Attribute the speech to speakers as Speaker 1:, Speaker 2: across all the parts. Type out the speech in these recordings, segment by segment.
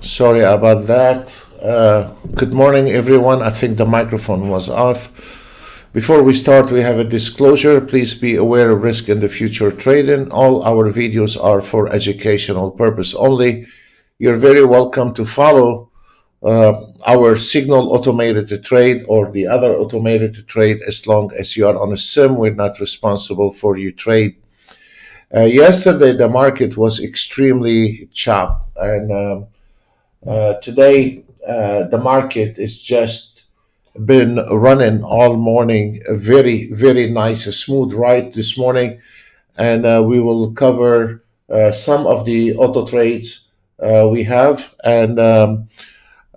Speaker 1: Sorry about that. Good morning, everyone. I think the microphone was off. Before we start, we have a disclosure. Please be aware of risk in the future trading. All our videos are for educational purpose only. You're very welcome to follow our Signal automated trade or the other automated trade as long as you are on a sim. We're not responsible for your trade. Yesterday, the market was extremely choppy, and today, the market is just been running all morning. A very, very nice, a smooth ride this morning. And we will cover some of the auto trades we have. And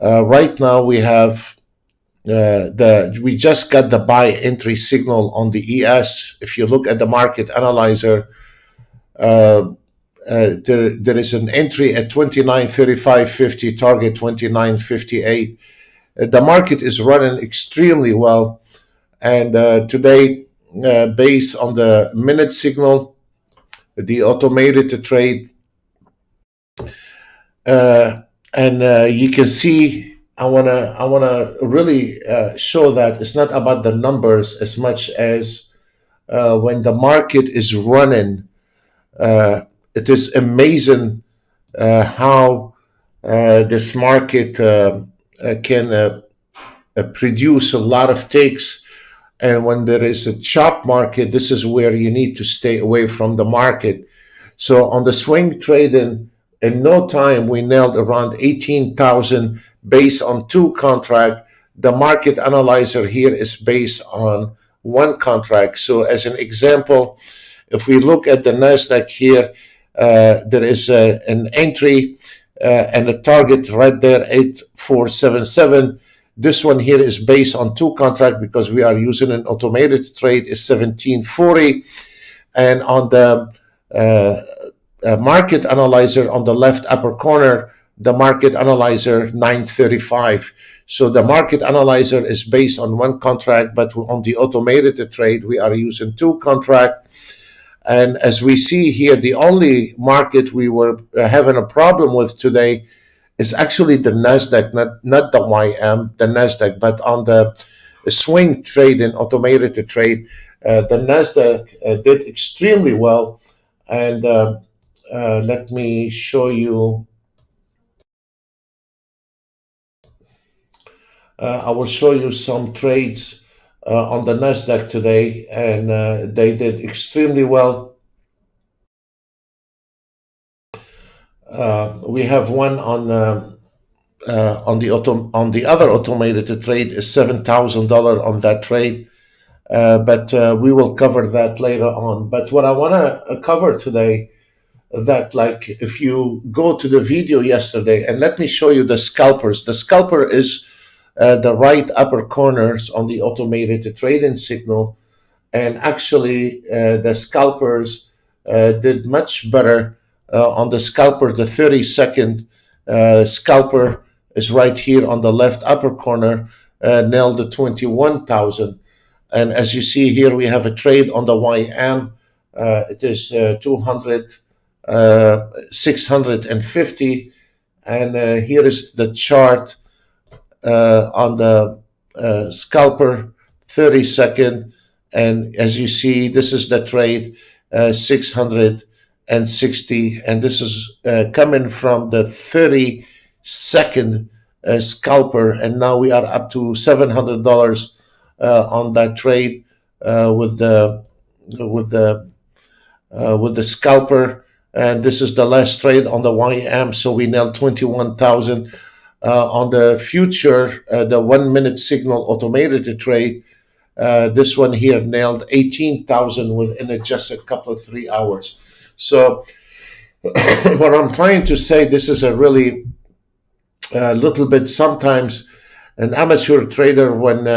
Speaker 1: right now we have we just got the buy entry signal on the ES. If you look at the market analyzer, uh, there is an entry at 29.3550, target 29.58. The market is running extremely well, and today, based on the minute signal, the automated trade, and you can see. I wanna really show that it's not about the numbers as much as when the market is running. Uh, it is amazing how this market can produce a lot of takes. And when there is a chop market, this is where you need to stay away from the market. So on the swing trading, in no time, we nailed around 18,000 based on two contract. The market analyzer here is based on one contract. So as an example, if we look at the NASDAQ here, there is an entry and a target right there, 8477. This one here is based on two contract because we are using an automated trade is 1740. And on the market analyzer on the left upper corner, the market analyzer 935. So the market analyzer is based on one contract, but on the automated trade, we are using two contract. And as we see here, the only market we were having a problem with today is actually the NASDAQ, not the YM, the NASDAQ, but on the swing trade and automated trade, the NASDAQ did extremely well. And let me show you. I will show you some trades on the NASDAQ today, and they did extremely well. We have one on the other automated trade is $7,000 on that trade, but we will cover that later on. But what I want to cover today, that like if you go to the video yesterday, and let me show you the scalpers. The scalper is the right upper corners on the automated trading signal, and actually the scalpers did much better on the scalper. The 30-second scalper is right here on the left upper corner, nailed the 21,000. And as you see here, we have a trade on the YM. It is 650. And here is the chart on the scalper 30-second. And as you see, this is the trade 660. And this is coming from the 30-second scalper. And now we are up to $700 on that trade with the scalper. And this is the last trade on the YM. So we nailed 21,000. On the future, the 1 minute signal automated trade, this one here nailed 18,000 within just a couple of 3 hours. So what I'm trying to say, this is a really little bit sometimes an amateur trader when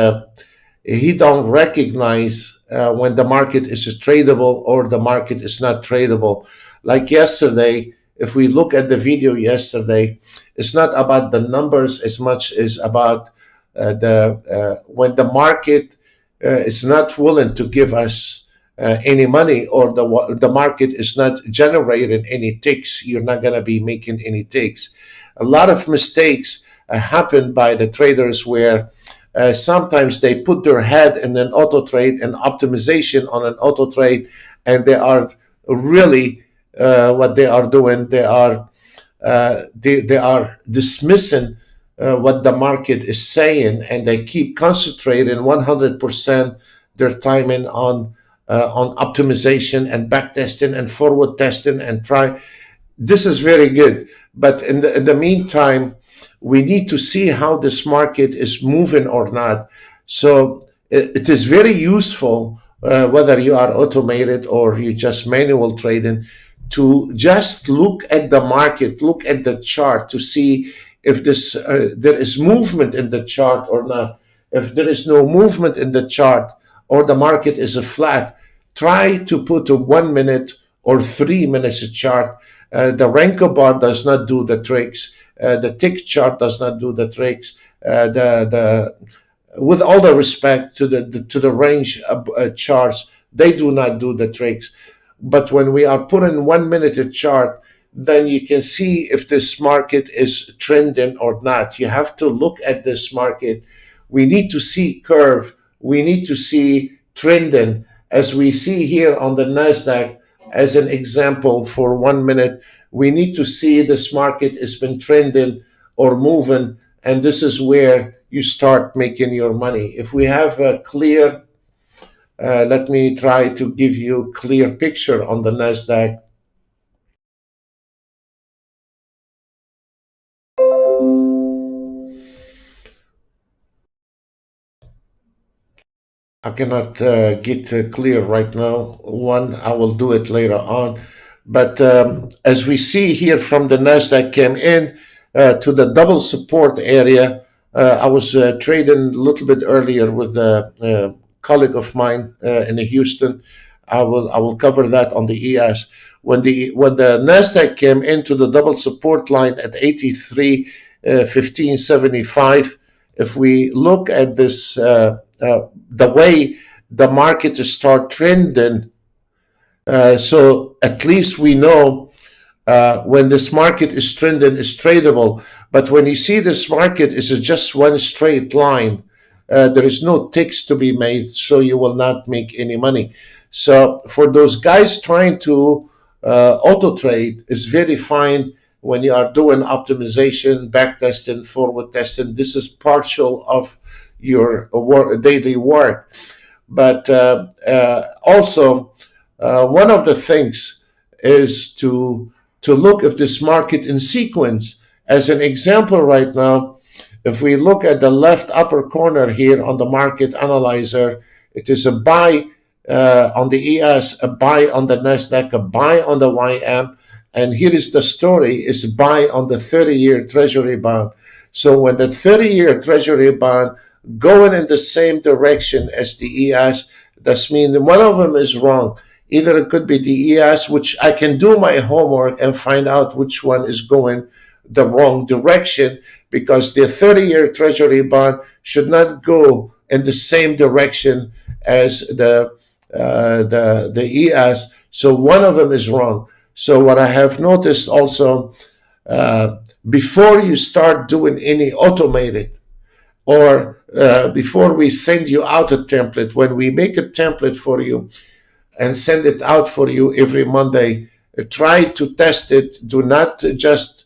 Speaker 1: he don't recognize when the market is tradable or the market is not tradable. Like yesterday, if we look at the video yesterday, it's not about the numbers as much as about when the market is not willing to give us any money, or the market is not generating any ticks. You're not going to be making any ticks. a lot of mistakes happen by the traders where sometimes they put their head in an auto trade and optimization on an auto trade, and they are really what they are doing. They are dismissing what the market is saying, and they keep concentrating 100% their time in on optimization and back testing and forward testing and try. This is very good, but in the meantime, we need to see how this market is moving or not. So it is very useful, whether you are automated or you just manual trading, to just look at the market, look at the chart to see if there is movement in the chart or not. If there is no movement in the chart or the market is a flat, try to put a 1 minute or 3 minutes chart. The Renko bar does not do the tricks. The tick chart does not do the tricks. The With all the respect to the range charts, they do not do the tricks. But when we are putting 1 minute chart, then you can see if this market is trending or not. You have to look at this market. We need to see curve. We need to see trending, as we see here on the Nasdaq as an example for 1 minute. We need to see this market has been trending or moving, and this is where you start making your money. If we have a clear, let me try to give you a clear picture on the Nasdaq. I cannot get clear right now. I will do it later on. But as we see here from the Nasdaq came in to the double support area. I was trading a little bit earlier with a colleague of mine in Houston. I will cover that on the ES. When the Nasdaq came into the double support line at 83.1575, if we look at this, the way the market start trending, so at least we know when this market is trending, is tradable. But when you see this market is just one straight line, there is no ticks to be made, so you will not make any money. So for those guys trying to auto trade, is very fine when you are doing optimization, back testing, forward testing. This is partial of your daily work. But also, one of the things is to look at this market in sequence. As an example right now, if we look at the left upper corner here on the market analyzer, it is a buy on the ES, a buy on the Nasdaq, a buy on the YM, and here is the story, is buy on the 30-year Treasury bond. So when the 30-year Treasury bond going in the same direction as the ES, that means one of them is wrong. Either it could be the ES, which I can do my homework and find out which one is going the wrong direction, because the 30-year Treasury bond should not go in the same direction as the ES. So one of them is wrong. So what I have noticed also, before you start doing any automated, or before we send you out a template, when we make a template for you and send it out for you every Monday, try to test it. Do not just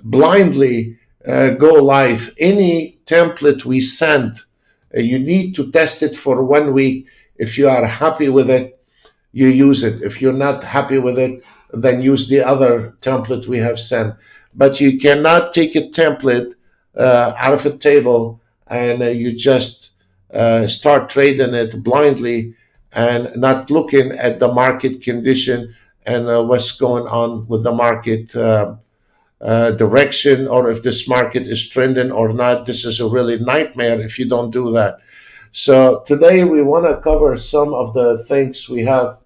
Speaker 1: blindly go live. Any template we send, you need to test it for 1 week. If you are happy with it, you use it. If you're not happy with it, then use the other template we have sent. But you cannot take a template out of a table and you just start trading it blindly and not looking at the market condition and what's going on with the market direction, or if this market is trending or not. This is a really nightmare if you don't do that. So today we want to cover some of the things we have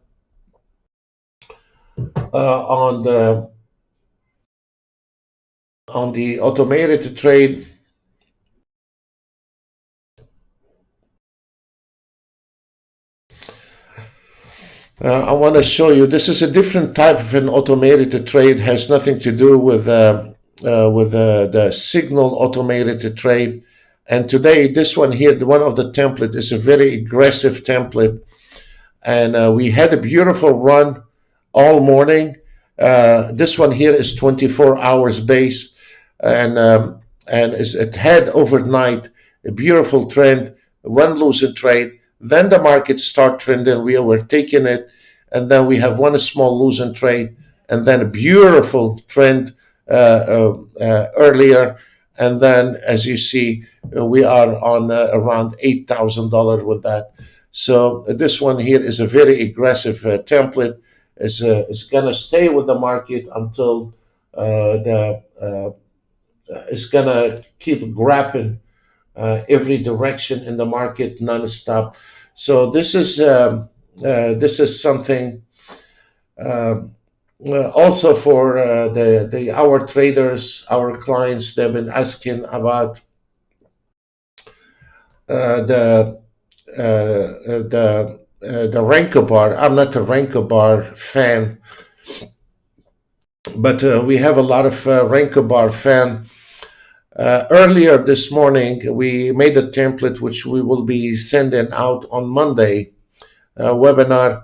Speaker 1: on the automated trade. I want to show you, this is a different type of an automated trade, has nothing to do with with the signal automated trade. And today, this one here, one of the template is a very aggressive template. And we had a beautiful run all morning. This one here is 24 hours base, and it had overnight a beautiful trend, one losing trade. Then the market start trending. We were taking it, and then we have one small losing trade, and then a beautiful trend earlier. And then, as you see, we are on around $8,000 with that. So this one here is a very aggressive template. It's gonna stay with the market until it's gonna keep grabbing every direction in the market nonstop. So this is something also for the our traders, our clients. They've been asking about the the Ranko bar. I'm not a Ranko bar fan, but we have a lot of Ranko bar fan. Earlier this morning, we made a template which we will be sending out on Monday webinar.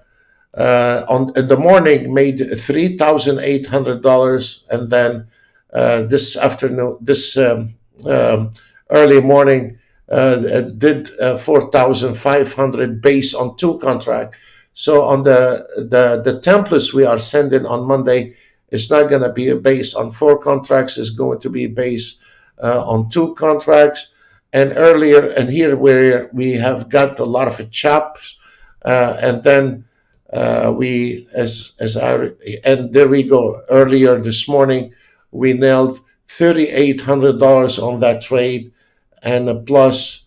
Speaker 1: On in the morning, made $3,800, and then this afternoon, this early morning, did 4,500 based on two contract. So on the templates we are sending on Monday, it's not going to be based on four contracts. It's going to be based on two contracts. And earlier, and here where we have got a lot of chops, and then we as I and there we go. Earlier this morning, we nailed $3,800 on that trade, and plus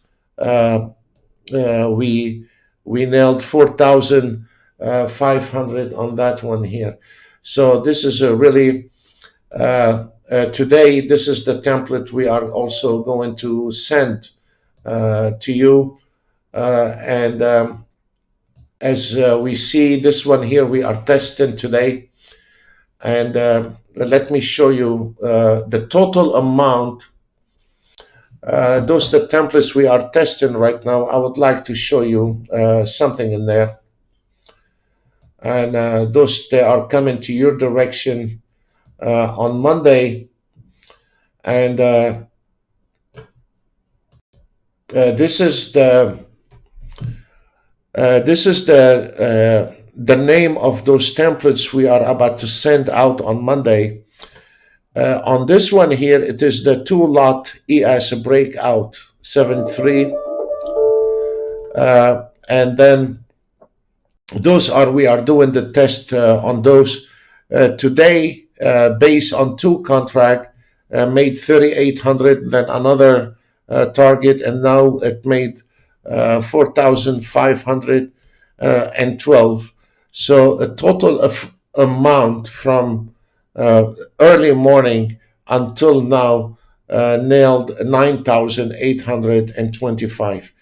Speaker 1: we nailed 4,500 on that one here. So this is a really today. This is the template we are also going to send to you, and as we see this one here, we are testing today, and let me show you the total amount. Those the templates we are testing right now. I would like to show you something in there, and those they are coming to your direction on Monday, and this is the name of those templates we are about to send out on Monday. On this one here, it is the two lot ES breakout 7-3, and then those are we are doing the test on those today based on two contract made 3,800, then another target, and now it made 4,512. So a total of amount from early morning until now nailed 9,825.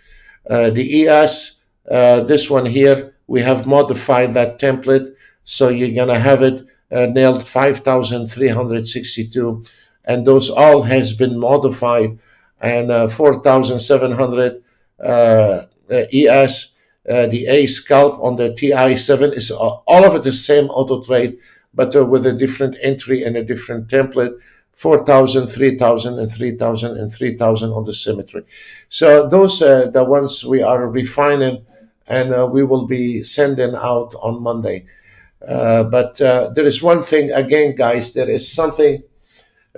Speaker 1: The ES, this one here, we have modified that template, so you're gonna have it nailed 5,362, and those all has been modified, and 4,700 ES. The A scalp on the TI7 is all of it the same auto trade, but with a different entry and a different template. 4,000, 3,000, and 3,000, and 3,000 on the symmetry. So those are the ones we are refining, and we will be sending out on Monday. But there is one thing, again, guys, there is something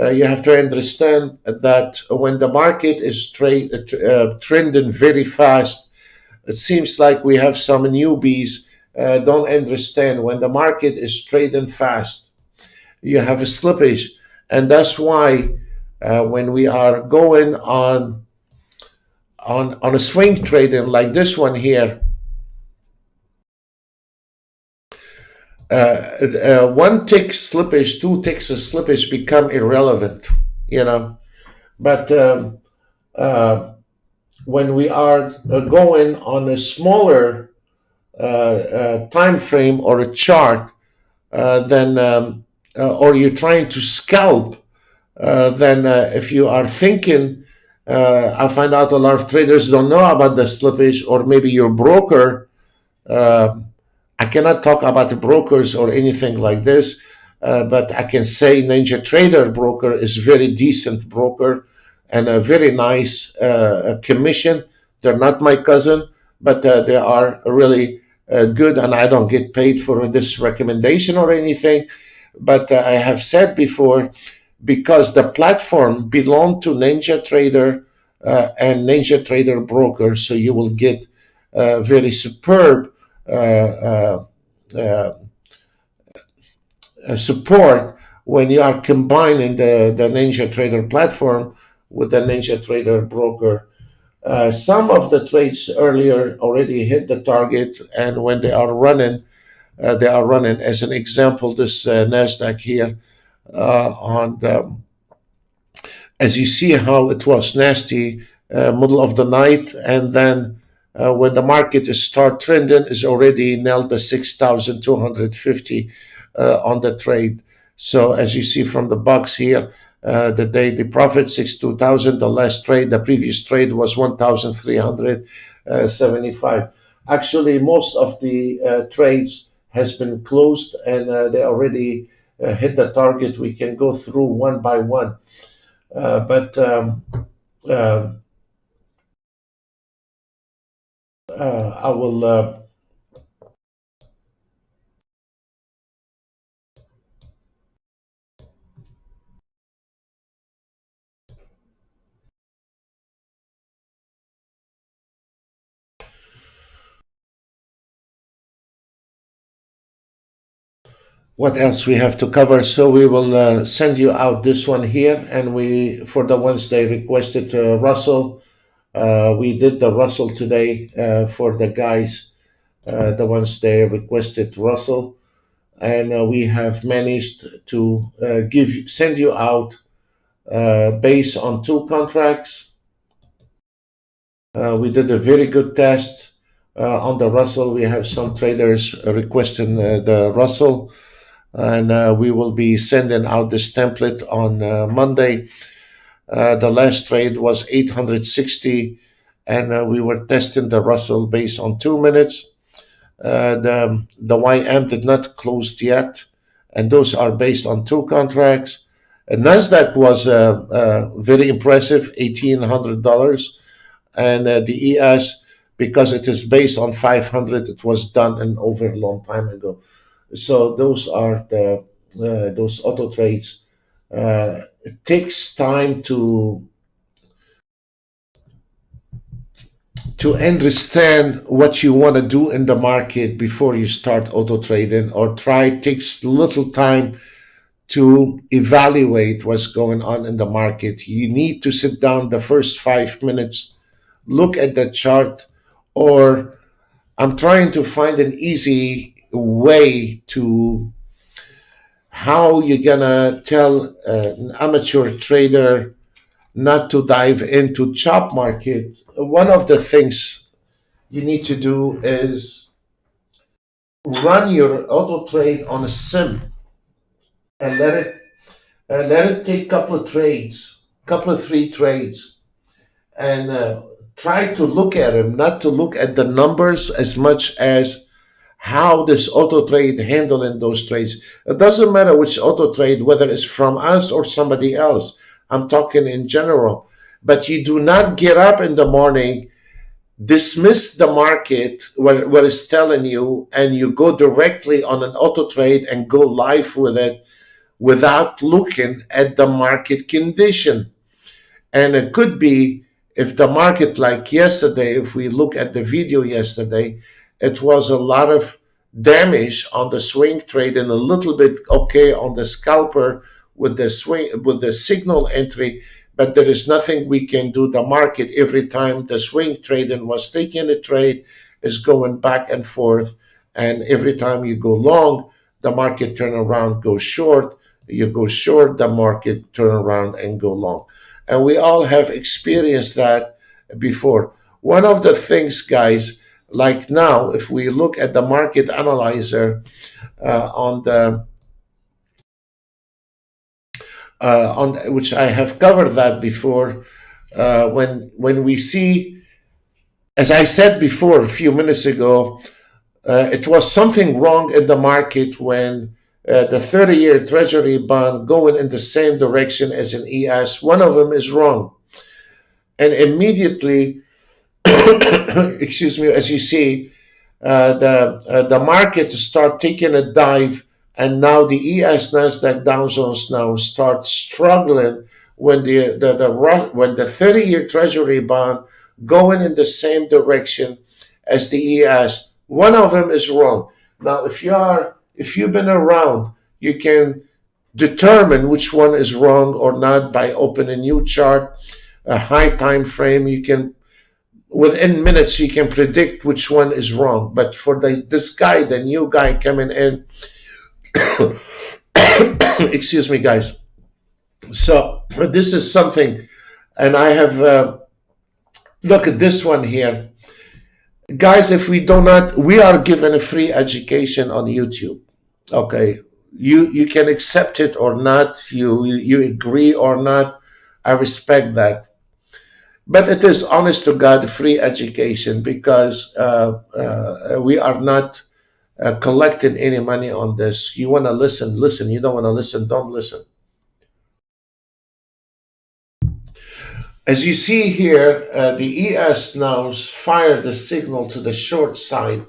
Speaker 1: you have to understand, that when the market is trending very fast, it seems like we have some newbies don't understand when the market is trading fast, you have a slippage. And that's why when we are going on a swing trading like this one here, one tick slippage, two ticks of slippage become irrelevant, you know. But when we are going on a smaller time frame or a chart, then or you're trying to scalp then if you are thinking, I find out a lot of traders don't know about the slippage, or maybe your broker. Uh, I cannot talk about the brokers or anything like this, but I can say Ninja Trader broker is very decent broker and a very nice commission. They're not my cousin, but they are really good, and I don't get paid for this recommendation or anything. But I have said before, because the platform belonged to Ninja Trader and Ninja Trader broker, so you will get very superb uh, uh, uh, support when you are combining the Ninja Trader platform with the Ninja Trader broker. Some of the trades earlier already hit the target, and when they are running as an example this Nasdaq here on the, as you see how it was nasty middle of the night, and then when the market is start trending is already nailed the 6,250 on the trade. So as you see from the box here, the daily profit 62,000. The last trade, the previous trade was 1,375. Actually, most of the trades has been closed, and they already hit the target. We can go through one by one. But uh, I will. What else we have to cover? So we will send you out this one here, and we, for the ones they requested Russell, we did the Russell today for the guys, the ones they requested Russell, and we have managed to send you out based on two contracts. We did a very good test on the Russell. We have some traders requesting the Russell, and we will be sending out this template on Monday. The last trade was 860, and we were testing the Russell based on 2 minutes. The YM did not close yet, and those are based on two contracts. Nasdaq was very impressive, $1,800, and the ES, because it is based on 500, it was done and over a long time ago. So those are the those auto trades. It takes time to understand what you want to do in the market before you start auto trading, or try. It takes little time to evaluate what's going on in the market. You need to sit down the first 5 minutes, look at the chart, or I'm trying to find an easy way to how you're gonna tell an amateur trader not to dive into chop market. One of the things you need to do is run your auto trade on a sim and let it take a couple of trades, couple of three trades, and try to look at them, not to look at the numbers as much as how this auto trade handling those trades. It doesn't matter which auto trade, whether it's from us or somebody else. I'm talking in general. But you do not get up in the morning, dismiss the market, what it's telling you, and you go directly on an auto trade and go live with it without looking at the market condition. And it could be, if the market, like yesterday, if we look at the video yesterday, it was a lot of damage on the swing trade and a little bit okay on the scalper with the swing, with the signal entry, but there is nothing we can do. The market, every time the swing trading was taking a trade, is going back and forth, and every time you go long, the market turn around, go short. You go short, the market turn around and go long. And we all have experienced that before. One of the things, guys, like now, if we look at the market analyzer on the on which I have covered that before. When we see, as I said before a few minutes ago, it was something wrong in the market when the 30-year Treasury bond going in the same direction as an ES. One of them is wrong, and immediately, excuse me, as you see, the market start taking a dive, and now the ES Nasdaq Dow Jones now start struggling when when the 30-year Treasury bond going in the same direction as the ES. One of them is wrong. Now, if you've been around, you can determine which one is wrong or not by opening a new chart, a high time frame. You can within minutes you can predict which one is wrong. But for this guy, the new guy coming in, excuse me, guys. So this is something, and I have look at this one here, guys. If we do not, we are given a free education on YouTube. Okay, you can accept it or not. You agree or not. I respect that. But it is honest to God free education because we are not collecting any money on this. You want to listen, listen. You don't want to listen, don't listen. As you see here, the ES now fired the signal to the short side.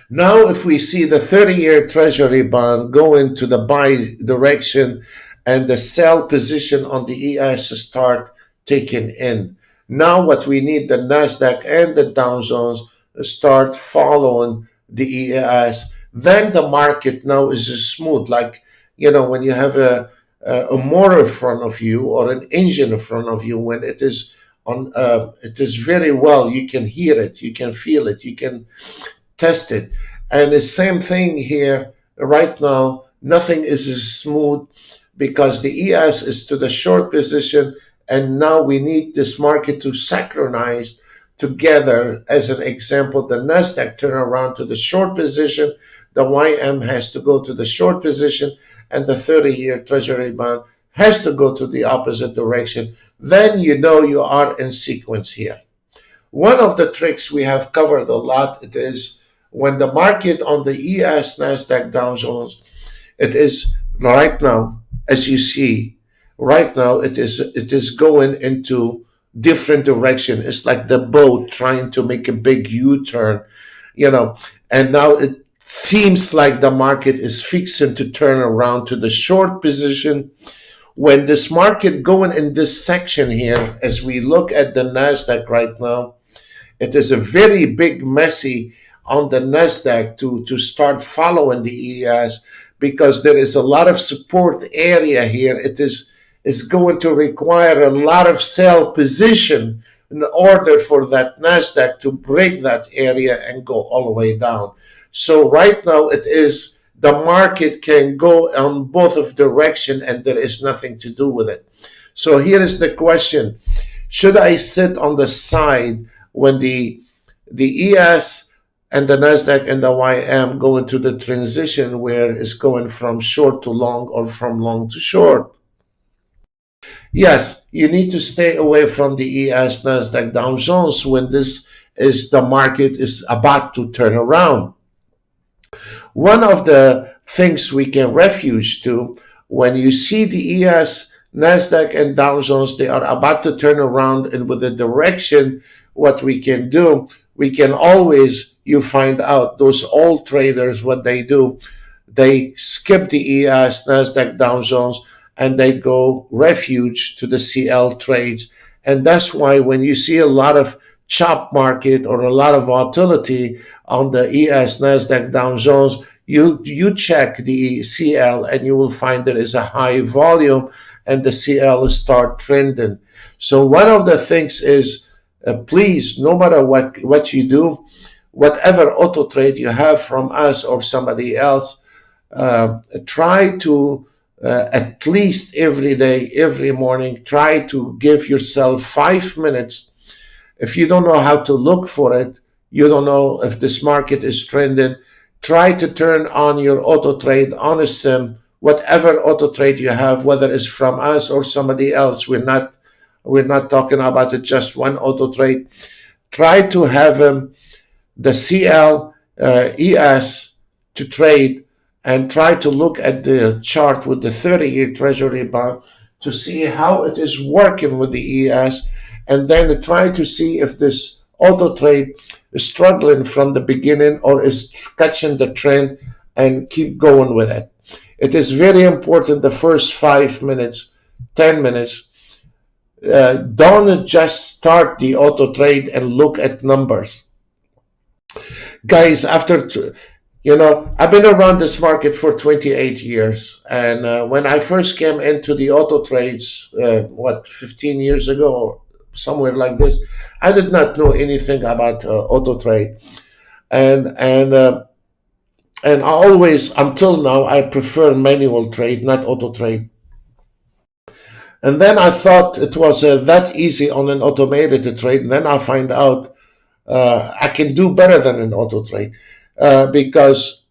Speaker 1: Now, if we see the 30-year Treasury bond go into the buy direction and the sell position on the ES start taken in. Now what we need, the Nasdaq and the Dow Jones start following the ES. Then the market now is smooth, like when you have a motor in front of you or an engine in front of you. When it is on, it is very well. You can hear it, you can feel it, you can test it. And the same thing here right now. Nothing is as smooth because the ES is to the short position. And now we need this market to synchronize together. As an example, the Nasdaq turn around to the short position, the YM has to go to the short position, and the 30-year Treasury bond has to go to the opposite direction. Then you know you are in sequence here. One of the tricks we have covered a lot, it is when the market on the ES Nasdaq Dow Jones, it is right now, as you see, right now it is going into different direction. It's like the boat trying to make a big U-turn, and now it seems like the market is fixing to turn around to the short position. When this market going in this section here, as we look at the Nasdaq right now, it is a very big messy on the Nasdaq to start following the ES, because there is a lot of support area here. It is going to require a lot of sell position in order for that Nasdaq to break that area and go all the way down. So right now it is, the market can go on both of direction and there is nothing to do with it. So here is the question: should I sit on the side when the ES and the Nasdaq and the YM go into the transition where it's going from short to long or from long to short? Yes, you need to stay away from the ES Nasdaq Dow Jones when this is, the market is about to turn around. One of the things we can refuge to, when you see the ES Nasdaq and Dow Jones, they are about to turn around, and with the direction, what we can do, we can always, you find out those old traders, what they do, they skip the ES Nasdaq Dow Jones and they go refuge to the CL trades. And that's why when you see a lot of chop market or a lot of volatility on the ES Nasdaq Dow Jones, you check the CL and you will find there is a high volume and the CL start trending. So one of the things is, please, no matter what you do, whatever auto trade you have from us or somebody else, try to at least every day, every morning, try to give yourself 5 minutes. If you don't know how to look for it, you don't know if this market is trending, try to turn on your auto trade on a sim whatever auto trade you have, whether it's from us or somebody else. We're not talking about it just one auto trade. Try to have the CL ES to trade, and try to look at the chart with the 30-year Treasury bond to see how it is working with the ES, and then try to see if this auto trade is struggling from the beginning or is catching the trend and keep going with it. It is very important the first 5 minutes, 10 minutes. Don't just start the auto trade and look at numbers. Guys, I've been around this market for 28 years. And when I first came into the auto trades, 15 years ago, or somewhere like this, I did not know anything about auto trade. And I always, until now, I prefer manual trade, not auto trade. And then I thought it was that easy on an automated trade. And then I find out I can do better than an auto trade because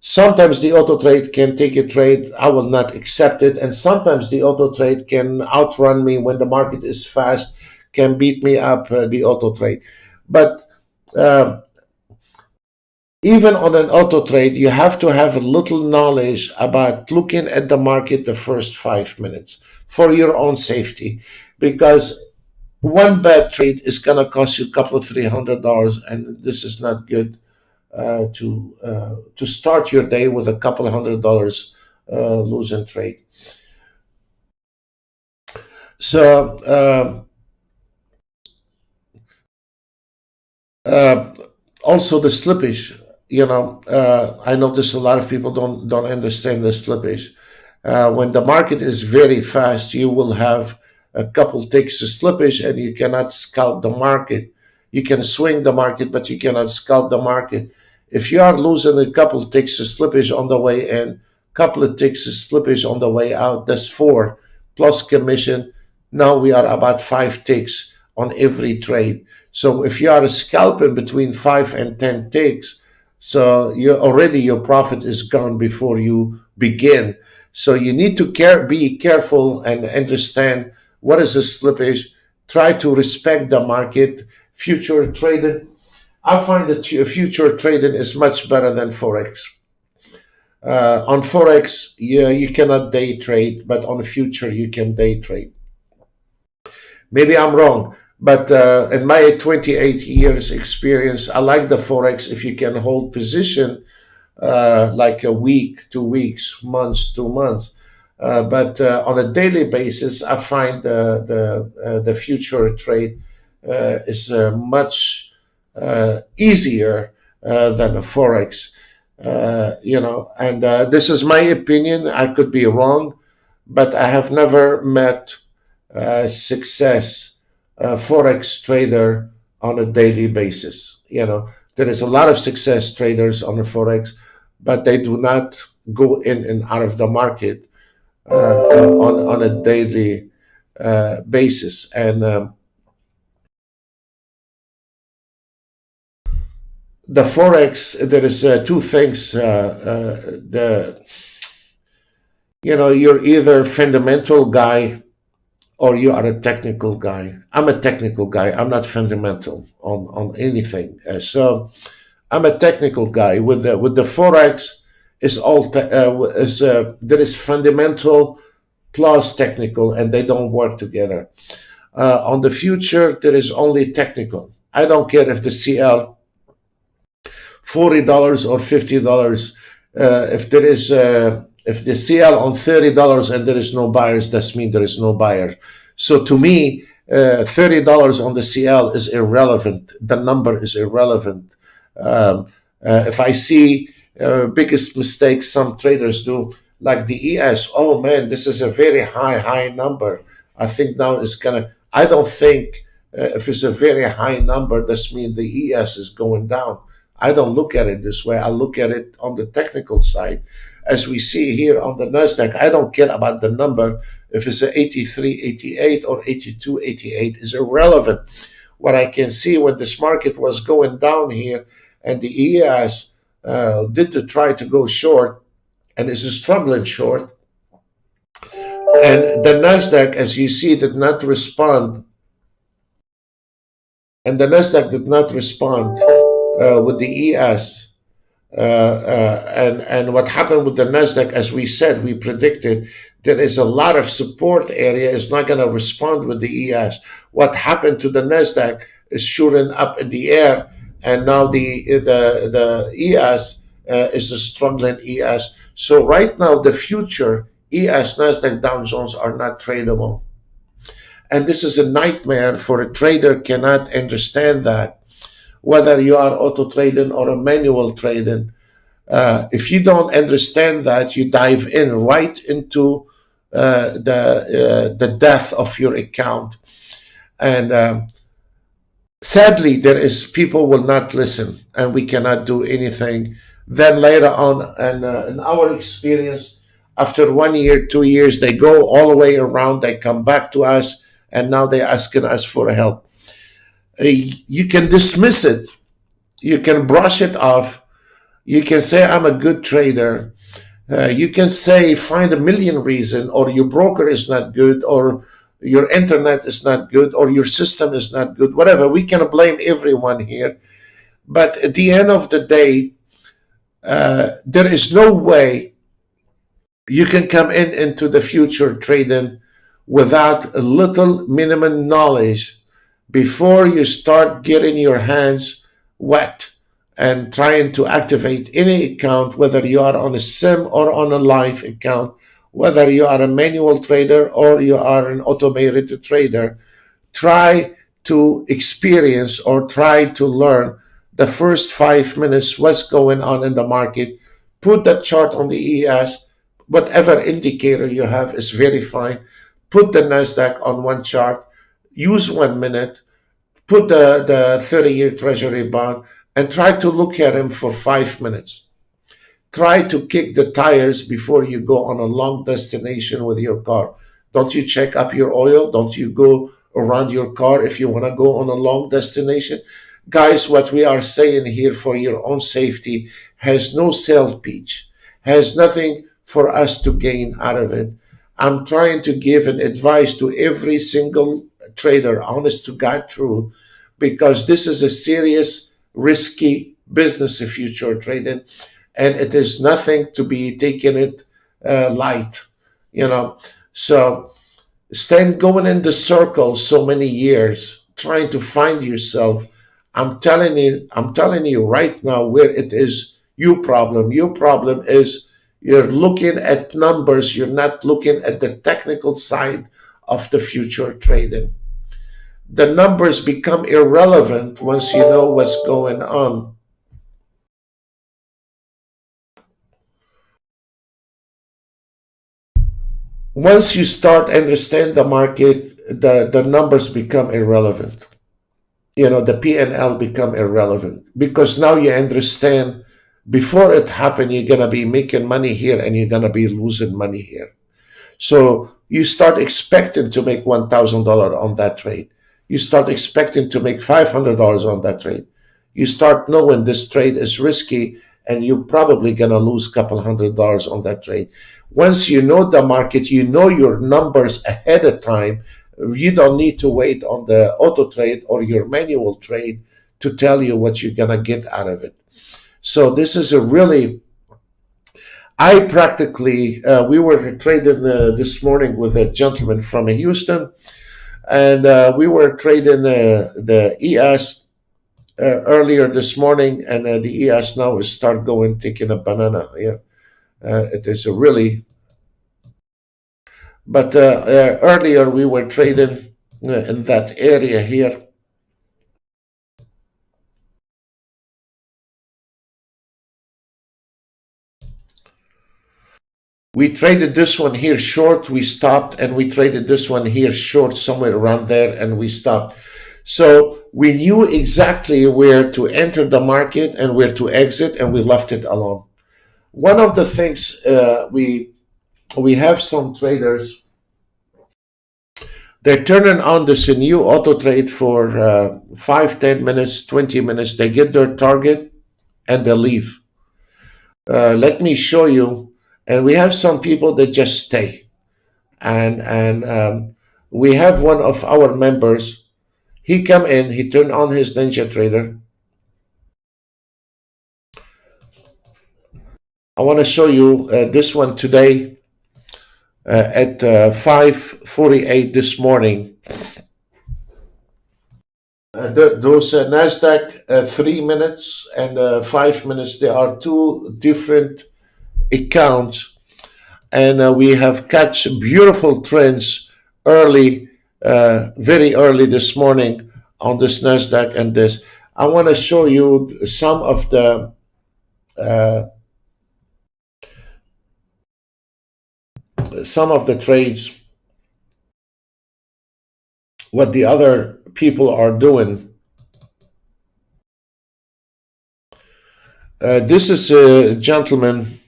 Speaker 1: sometimes the auto trade can take a trade, I will not accept it. And sometimes the auto trade can outrun me when the market is fast, can beat me up, the auto trade. But even on an auto trade, you have to have a little knowledge about looking at the market the first 5 minutes for your own safety, because one bad trade is going to cost you a couple of $300, and this is not good to start your day with a couple of $100 losing trade. So also the slippage. I notice a lot of people don't understand the slippage. When the market is very fast, you will have a couple ticks of slippage, and you cannot scalp the market. You can swing the market, but you cannot scalp the market. If you are losing a couple ticks of slippage on the way in, couple of ticks of slippage on the way out, that's 4 plus commission. Now we are about 5 ticks on every trade. So if you are scalping between 5 and 10 ticks, so your profit is gone before you begin. So you need to be careful and understand what is the slippage. Try to respect the market. Future trading, I find that future trading is much better than Forex. On Forex, you cannot day trade, but on future, you can day trade. Maybe I'm wrong, but in my 28 years experience, I like the Forex if you can hold position like a week, 2 weeks, months, 2 months. But on a daily basis, I find the future trade is much easier than a Forex. And this is my opinion. I could be wrong, but I have never met success Forex trader on a daily basis. There is a lot of success traders on the Forex, but they do not go in and out of the market on a daily basis. And the Forex, there is two things. You're either fundamental guy or you are a technical guy. I'm a technical guy. I'm not fundamental on anything. So I'm a technical guy. With the Forex, there is fundamental plus technical, and they don't work together. On the future, there is only technical. I don't care if the CL $40 or $50. If the CL on $30 and there is no buyers, that means there is no buyer. So to me, $30 on the CL is irrelevant. The number is irrelevant. If I see biggest mistakes some traders do, like the ES, oh man, this is a very high number. I think now it's gonna. I don't think if it's a very high number, that means the ES is going down. I don't look at it this way. I look at it on the technical side. As we see here on the NASDAQ, I don't care about the number. If it's a 83.88 or 82.88 is irrelevant. What I can see when this market was going down here and the ES did to try to go short, and is struggling short. And the Nasdaq, as you see, did not respond. And the Nasdaq did not respond with the ES. And what happened with the Nasdaq, as we said, we predicted there is a lot of support area. It's not going to respond with the ES. What happened to the Nasdaq is shooting up in the air, and now the ES is a struggling ES. So right now, the future ES Nasdaq Dow Jones are not tradable, and this is a nightmare for a trader. Cannot understand that, whether you are auto trading or a manual trading. If you don't understand that, you dive in right into the death of your account. And sadly, there is people will not listen, and we cannot do anything. Then later on, and in our experience, after 1 year, 2 years, they go all the way around. They come back to us, and now they're asking us for help. You can dismiss it. You can brush it off. You can say, I'm a good trader. You can say, find a million reasons, or your broker is not good, or your internet is not good, or your system is not good, whatever. We can blame everyone here. But at the end of the day, there is no way you can come into the future trading without a little minimum knowledge before you start getting your hands wet and trying to activate any account, whether you are on a sim or on a live account, whether you are a manual trader or you are an automated trader. Try to experience or try to learn the first 5 minutes what's going on in the market. Put that chart on the ES. Whatever indicator you have is very fine. Put the Nasdaq on one chart. Use 1 minute. Put the 30-year treasury bond and try to look at him for 5 minutes. Try to kick the tires before you go on a long destination with your car. Don't you check up your oil? Don't you go around your car if you want to go on a long destination? Guys, what we are saying here for your own safety has no sales pitch, has nothing for us to gain out of it. I'm trying to give an advice to every single trader, honest to God truth, because this is a serious, risky business if you're trading, and it is nothing to be taken it light, you know. So stand going in the circle so many years trying to find yourself. I'm telling you right now where it is your problem. Your problem is you're looking at numbers, you're not looking at the technical side of the future trading. The numbers become irrelevant once you know what's going on. Once you start understand the market, the numbers become irrelevant. You know, the P&L become irrelevant because now you understand before it happened, you're going to be making money here and you're going to be losing money here. So you start expecting to make $1,000 on that trade. You start expecting to make $500 on that trade. You start knowing this trade is risky and you're probably going to lose a couple $100 on that trade. Once you know the market, you know your numbers ahead of time. You don't need to wait on the auto trade or your manual trade to tell you what you're going to get out of it. So this is a really, I practically, we were trading this morning with a gentleman from Houston, and we were trading the ES earlier this morning, and the ES now is start going, taking a banana here. It is a really, but earlier we were trading in that area here. We traded this one here short, we stopped, and we traded this one here short, somewhere around there, and we stopped. So we knew exactly where to enter the market and where to exit, and we left it alone. One of the things we have some traders, they're turning on this new auto trade for 5, 10 minutes, 20 minutes. They get their target and they leave. Let me show you and we have some people that just stay. And we have one of our members. He come in, he turned on his NinjaTrader. I want to show you this one today at 5:48 this morning. Those NASDAQ 3 minutes and 5 minutes, they are two different accounts. And we have catch beautiful trends early, very early this morning on this NASDAQ and this. I want to show you some of the trades, what the other people are doing. This is a gentleman.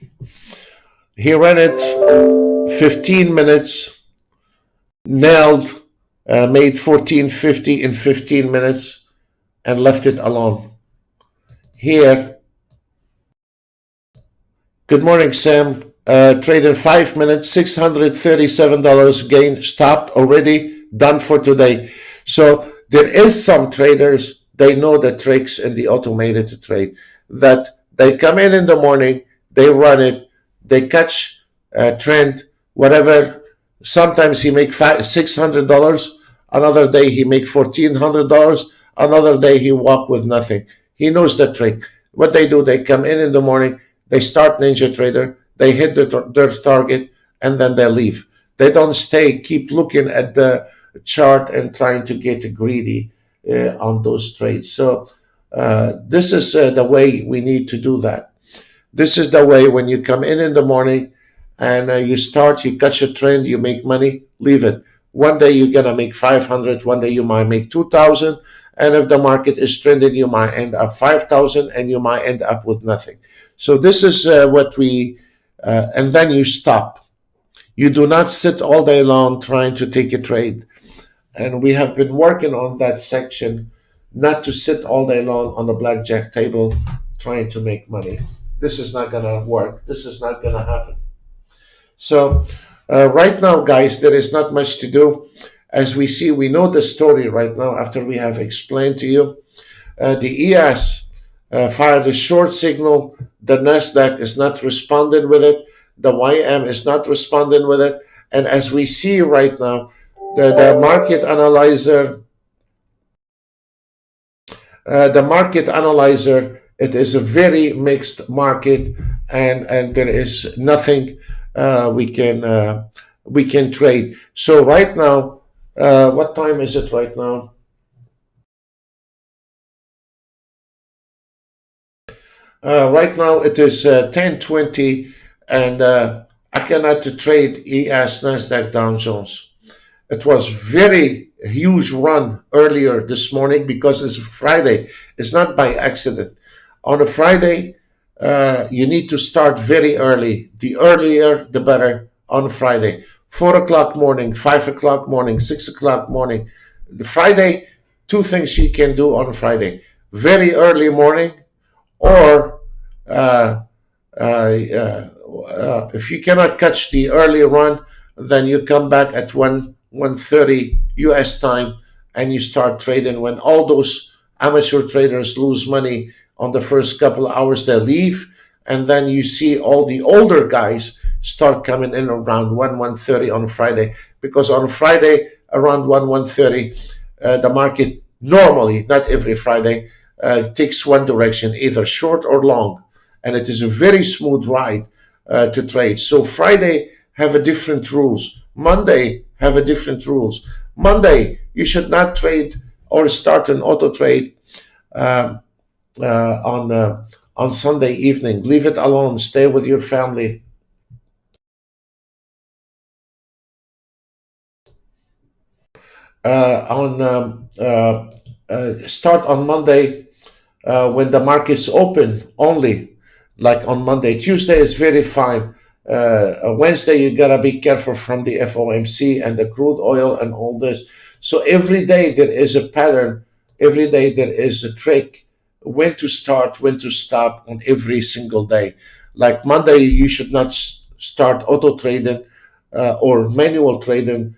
Speaker 1: He ran it 15 minutes, nailed, made 1450 in 15 minutes, and left it alone. Here, good morning, Sam. Traded 5 minutes, $637 gain, stopped already, done for today. So there is some traders, they know the tricks in the automated trade, that they come in the morning, they run it, they catch a trend, whatever. Sometimes he make $600, another day he make $1,400, another day he walk with nothing. He knows the trick. What they do, they come in the morning, they start NinjaTrader, they hit their target, and then they leave. They don't stay, keep looking at the chart and trying to get greedy on those trades. So this is the way we need to do that. This is the way when you come in the morning and you start, you catch a trend, you make money, leave it. One day you're going to make 500, one day you might make 2,000. And if the market is trending, you might end up 5,000 and you might end up with nothing. So this is what we, and then you stop. You do not sit all day long trying to take a trade. And we have been working on that section, not to sit all day long on the blackjack table trying to make money. This is not going to work. This is not going to happen. So right now, guys, there is not much to do. As we see, we know the story right now after we have explained to you. The ES fired a short signal. The NASDAQ is not responding with it. The YM is not responding with it. And as we see right now, the market analyzer, it is a very mixed market, and there is nothing we can trade. So right now, what time is it right now? Right now it is 10:20, and I cannot trade ES NASDAQ Dow Jones. It was very huge run earlier this morning because it's Friday. It's not by accident. On a Friday, you need to start very early. The earlier, the better on Friday. 4 o'clock morning, 5 o'clock morning, 6 o'clock morning. The Friday, two things you can do on Friday. Very early morning, or if you cannot catch the early run, then you come back at 1:30 US time and you start trading. When all those amateur traders lose money on the first couple of hours, they leave, and then you see all the older guys start coming in around 1:30 on Friday, because on Friday around 1:30 the market normally, not every Friday, takes one direction, either short or long, and it is a very smooth ride to trade. So Friday have a different rules. Monday have a different rules. Monday, you should not trade or start an auto trade on Sunday evening. Leave it alone. Stay with your family. Start on Monday when the market's open only, like on Monday. Tuesday is very fine. Wednesday, you gotta be careful from the FOMC and the crude oil and all this. So every day there is a pattern. Every day there is a trick when to start, when to stop on every single day. Like Monday, you should not start auto trading or manual trading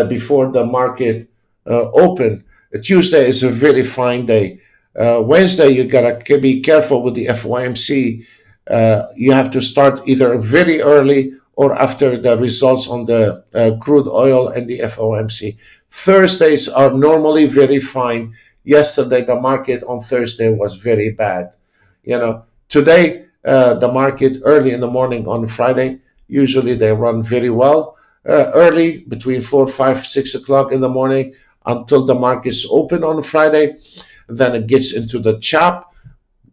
Speaker 1: before the market open. Tuesday is a very fine day. Wednesday, you gotta be careful with the FOMC. You have to start either very early or after the results on the crude oil and the FOMC. Thursdays are normally very fine. Yesterday, the market on Thursday was very bad. Today, the market early in the morning on Friday, usually they run very well. Early between 4, 5, 6 o'clock in the morning until the markets open on Friday. Then it gets into the chop.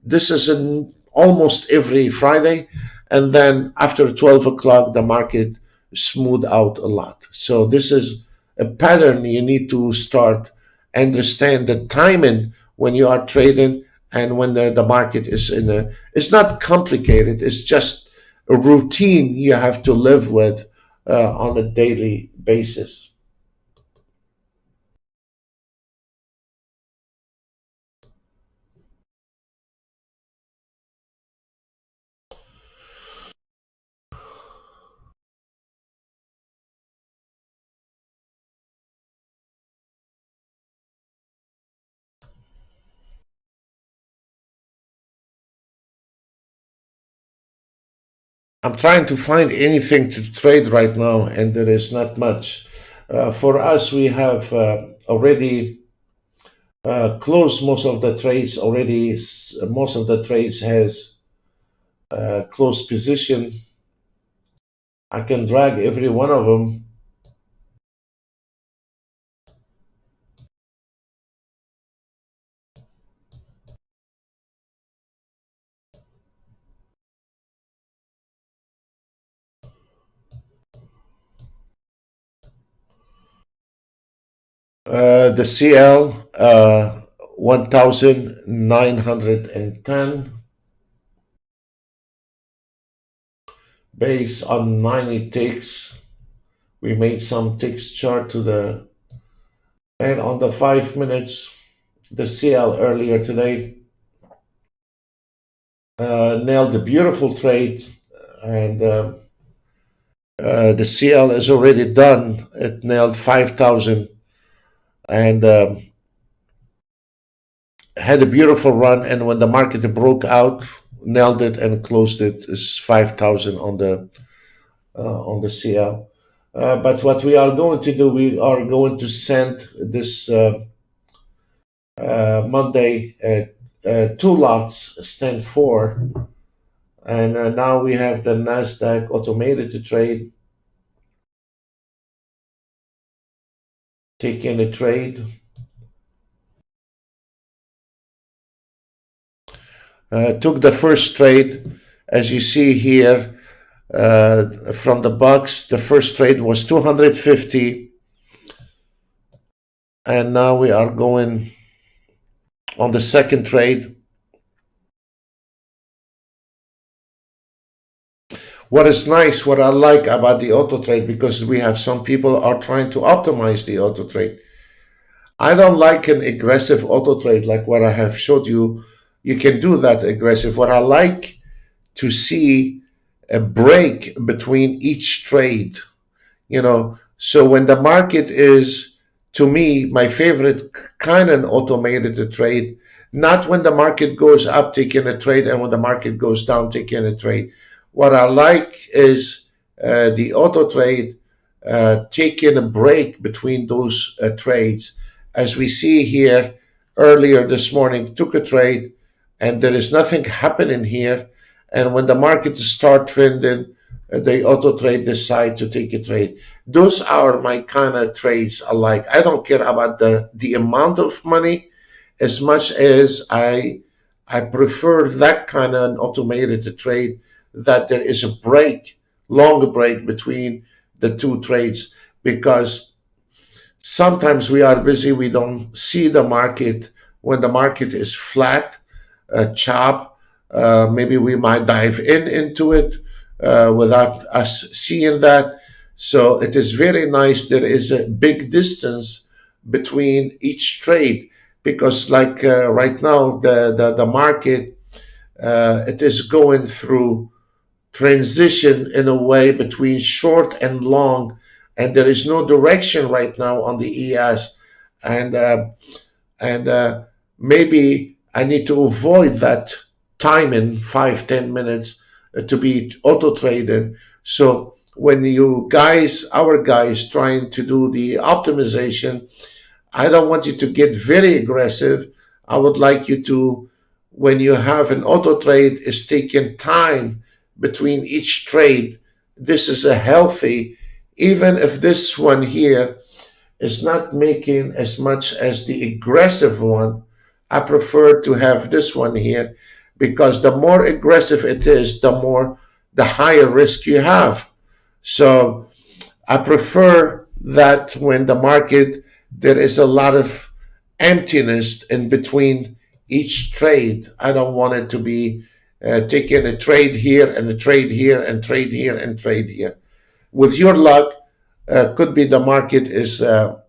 Speaker 1: This is in almost every Friday. And then after 12 o'clock, the market smooth out a lot. So this is a pattern you need to start understand the timing when you are trading and when the market is in a, it's not complicated. It's just a routine you have to live with on a daily basis. I'm trying to find anything to trade right now, and there is not much. For us, we have already closed most of the trades already. Most of the trades has closed position. I can drag every one of them. The CL 1910 based on 90 ticks. We made some ticks chart to the, and on the 5 minutes, the CL earlier today nailed a beautiful trade, and the CL is already done. It nailed 5,000 and had a beautiful run. And when the market broke out, nailed it and closed it is 5,000 on the CL. But what we are going to do, we are going to send this Monday two lots, stand four, and now we have the Nasdaq automated to trade, taking a trade. Took the first trade, as you see here from the box. The first trade was 250, and now we are going on the second trade. What is nice, what I like about the auto trade, because we have some people are trying to optimize the auto trade. I don't like an aggressive auto trade like what I have showed you. You can do that aggressive. What I like to see a break between each trade, so when the market is, to me, my favorite kind of automated to trade, not when the market goes up taking a trade and when the market goes down taking a trade. What I like is the auto trade taking a break between those trades. As we see here earlier this morning, took a trade and there is nothing happening here. And when the market start trending, they auto trade decide to take a trade. Those are my kind of trades I like. I don't care about the amount of money as much as I prefer that kind of automated trade, that there is a break, long break between the two trades, because sometimes we are busy, we don't see the market. When the market is flat, chop, maybe we might dive into it without us seeing that. So it is very nice. There is a big distance between each trade, because like right now the market it is going through transition in a way between short and long, and there is no direction right now on the ES, and and maybe I need to avoid that time in 5-10 minutes to be auto traded. So when you guys, our guys, trying to do the optimization, I don't want you to get very aggressive. I would like you to, when you have an auto trade, is taking time between each trade. This is a healthy, even if this one here is not making as much as the aggressive one. I prefer to have this one here because the more aggressive it is, the higher risk you have. So I prefer that when the market, there is a lot of emptiness in between each trade. I don't want it to be taking a trade here and a trade here and trade here and trade here. With your luck, could be the market is a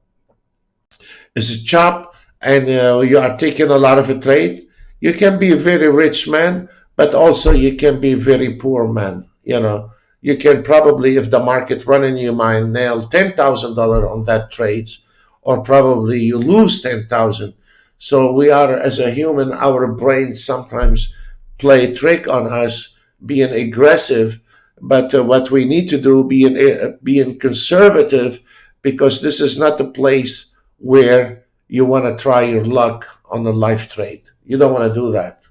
Speaker 1: chop and you are taking a lot of a trade. You can be a very rich man, but also you can be a very poor man. You can probably, if the market run in your mind, nail $10,000 on that trades, or probably you lose 10,000. So we are, as a human, our brains sometimes play a trick on us, being aggressive. But what we need to do, being conservative, because this is not the place where you want to try your luck on a live trade. You don't want to do that.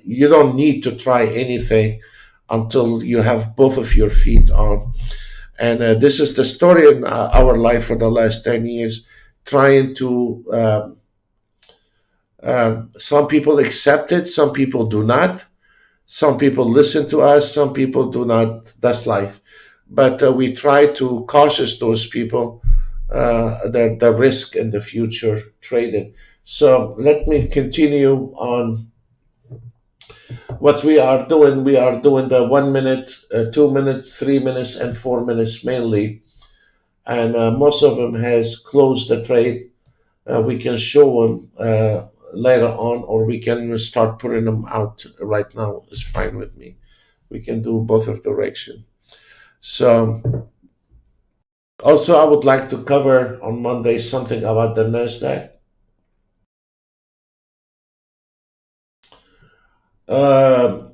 Speaker 1: You don't need to try anything until you have both of your feet on. And this is the story in our life for the last 10 years, trying to, some people accept it, some people do not. Some people listen to us, some people do not. That's life. But we try to cautious those people the risk in the future trading. So let me continue on what we are doing. We are doing the 1 minute, 2 minute, 3 minutes, and 4 minutes mainly, and most of them has closed the trade. We can show them later on, or we can start putting them out right now. It's fine with me. We can do both of direction. So also, I would like to cover on Monday something about the Nasdaq. Uh,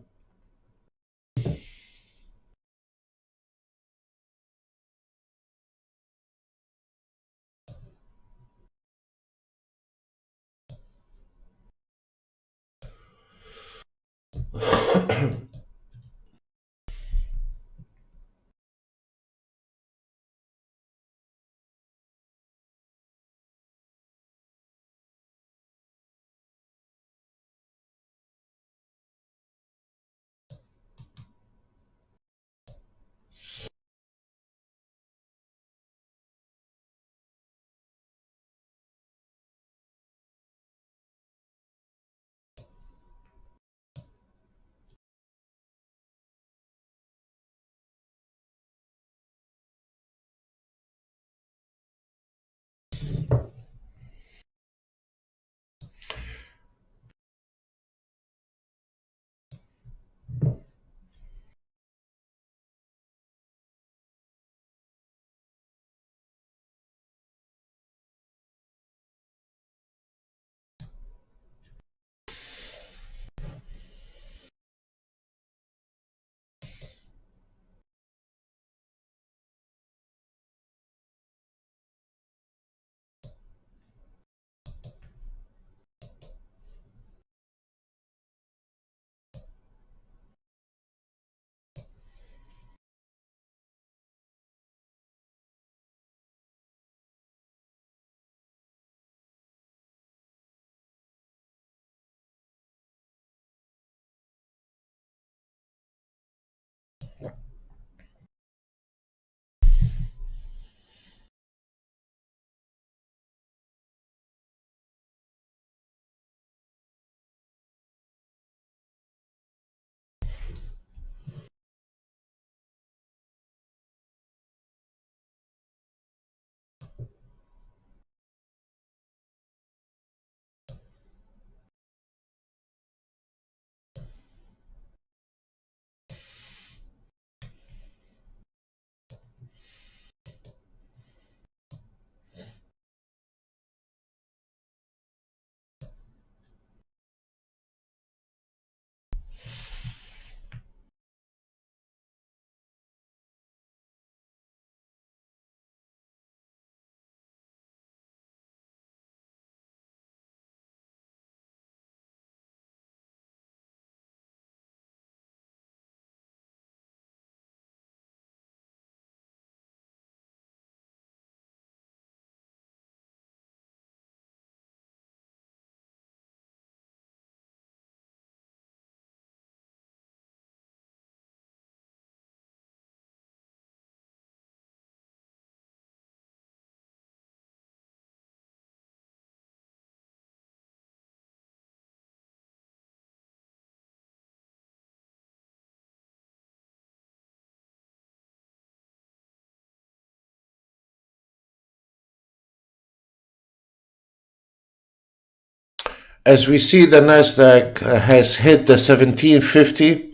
Speaker 1: as we see, the Nasdaq has hit the 1750.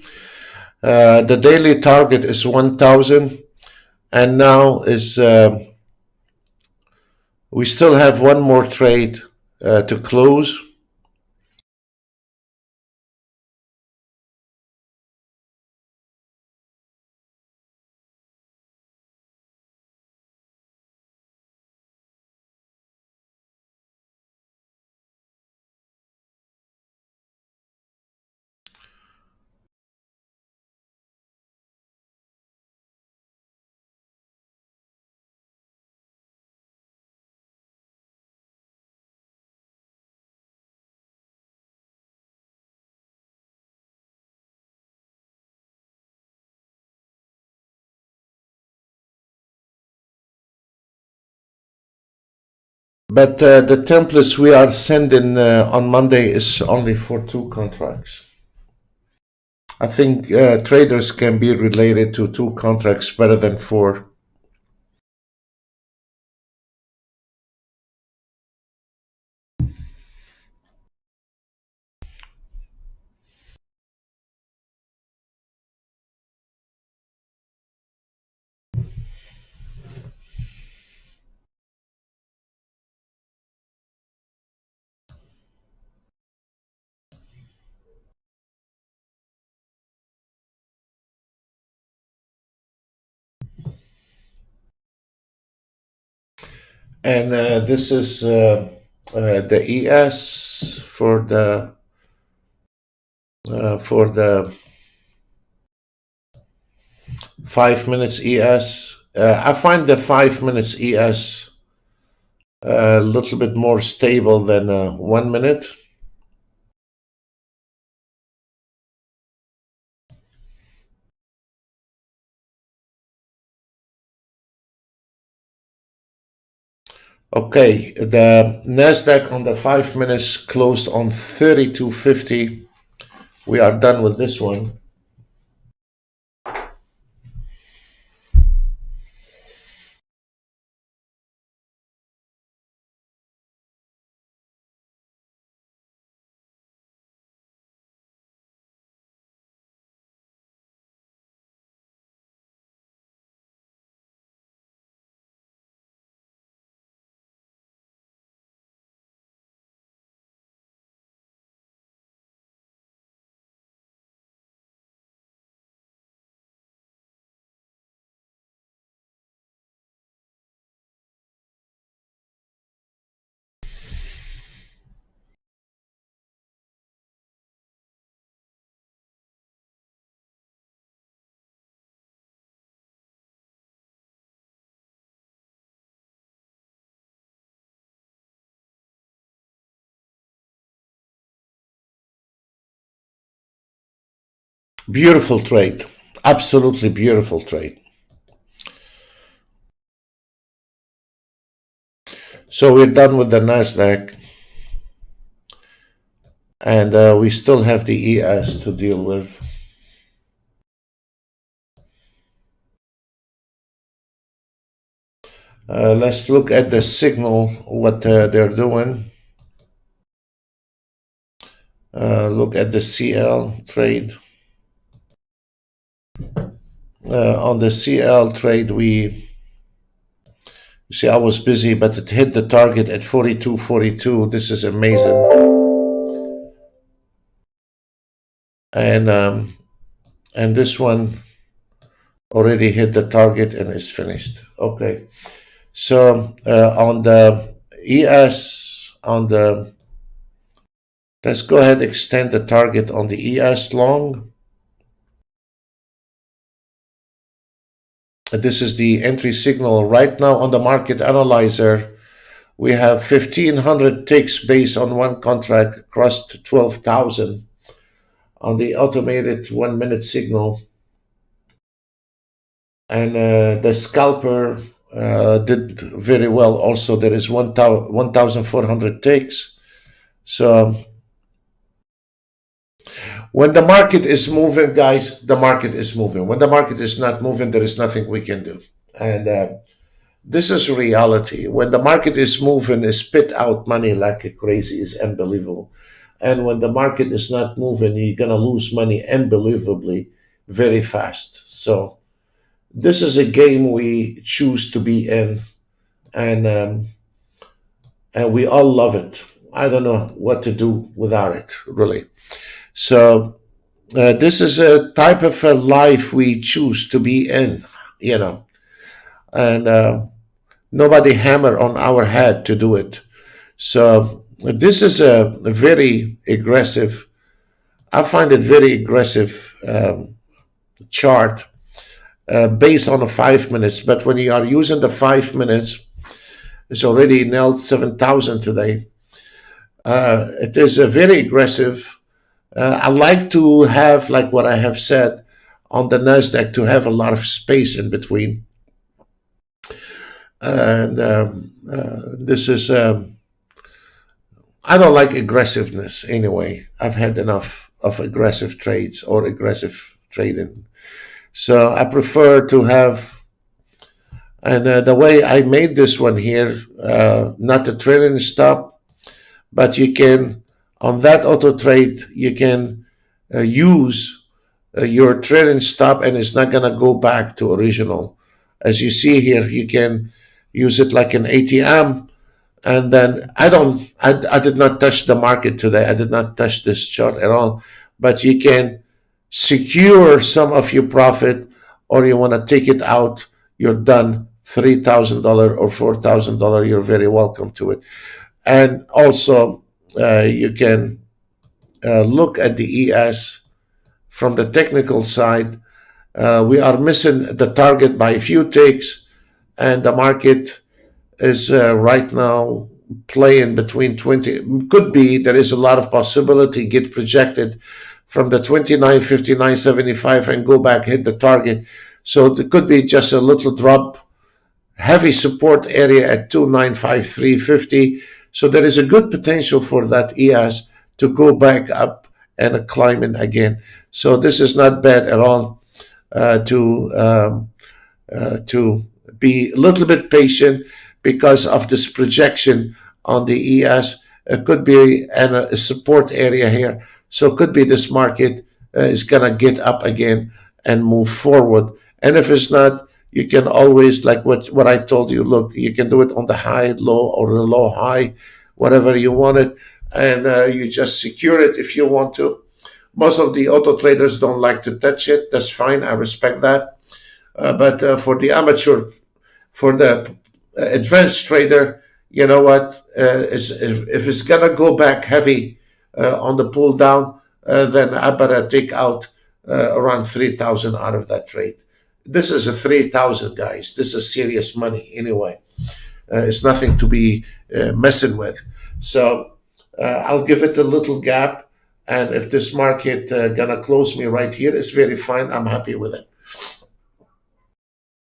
Speaker 1: The daily target is 1000, and now is we still have one more trade to close. But the templates we are sending on Monday is only for 2 contracts. I think traders can be related to 2 contracts better than 4. And this is the ES for the 5 minutes ES. I find the 5 minutes ES a little bit more stable than 1 minute. Okay, the Nasdaq on the 5 minutes closed on 3250. We are done with this one. Beautiful trade, absolutely beautiful trade. So we're done with the Nasdaq, and we still have the ES to deal with. Let's look at the signal, what they're doing. Look at the CL trade. On the CL trade, you see, I was busy, but it hit the target at 42.42. This is amazing. And this one already hit the target and is finished. Okay, so on the ES, let's go ahead, extend the target on the ES long. This is the entry signal right now on the market analyzer. We have 1,500 ticks based on one contract, crossed 12,000 on the automated 1 minute signal. And the scalper did very well also. There is 1,400 ticks. So when the market is moving, guys, the market is moving. When the market is not moving, there is nothing we can do. And this is reality. When the market is moving, it spit out money like crazy. Is unbelievable. and when the market is not moving, you're gonna lose money unbelievably very fast. So this is a game we choose to be in, and we all love it. I don't know what to do without it, really. So this is a type of a life we choose to be in, you know, and nobody hammer on our head to do it. So this is a very aggressive. I find it very aggressive chart based on the 5 minutes. But when you are using the 5 minutes, it's already nailed 7,000 today. It is a very aggressive. I like to have, like what I have said on the Nasdaq, to have a lot of space in between. And this is. I don't like aggressiveness anyway. I've had enough of aggressive trades or aggressive trading. So I prefer to have, and the way I made this one here, not a trailing stop, but you can, on that auto trade, you can use your trailing stop and it's not going to go back to original. As you see here, you can use it like an ATM. And then I did not touch the market today. I did not touch this chart at all. But you can secure some of your profit, or you want to take it out, you're done. $3,000 or $4,000, you're very welcome to it. And also, you can look at the ES from the technical side. We are missing the target by a few ticks, and the market is right now playing between 20. Could be, there is a lot of possibility, get projected from the 29.59.75 and go back, hit the target. So there could be just a little drop, heavy support area at 2,953.50. So there is a good potential for that ES to go back up and climbing again. So this is not bad at all to be a little bit patient because of this projection on the ES. It could be a support area here. So it could be this market is going to get up again and move forward. And if it's not, you can always, like what I told you, look, you can do it on the high, low, or the low, high, whatever you want it. And you just secure it if you want to. Most of the auto traders don't like to touch it. That's fine. I respect that. But for the amateur, for the advanced trader, you know what? If it's going to go back heavy on the pull down, then I better take out around 3,000 out of that trade. This is a 3,000, guys. This is serious money anyway. It's nothing to be messing with. So I'll give it a little gap. And if this market gonna close me right here, it's very fine. I'm happy with it.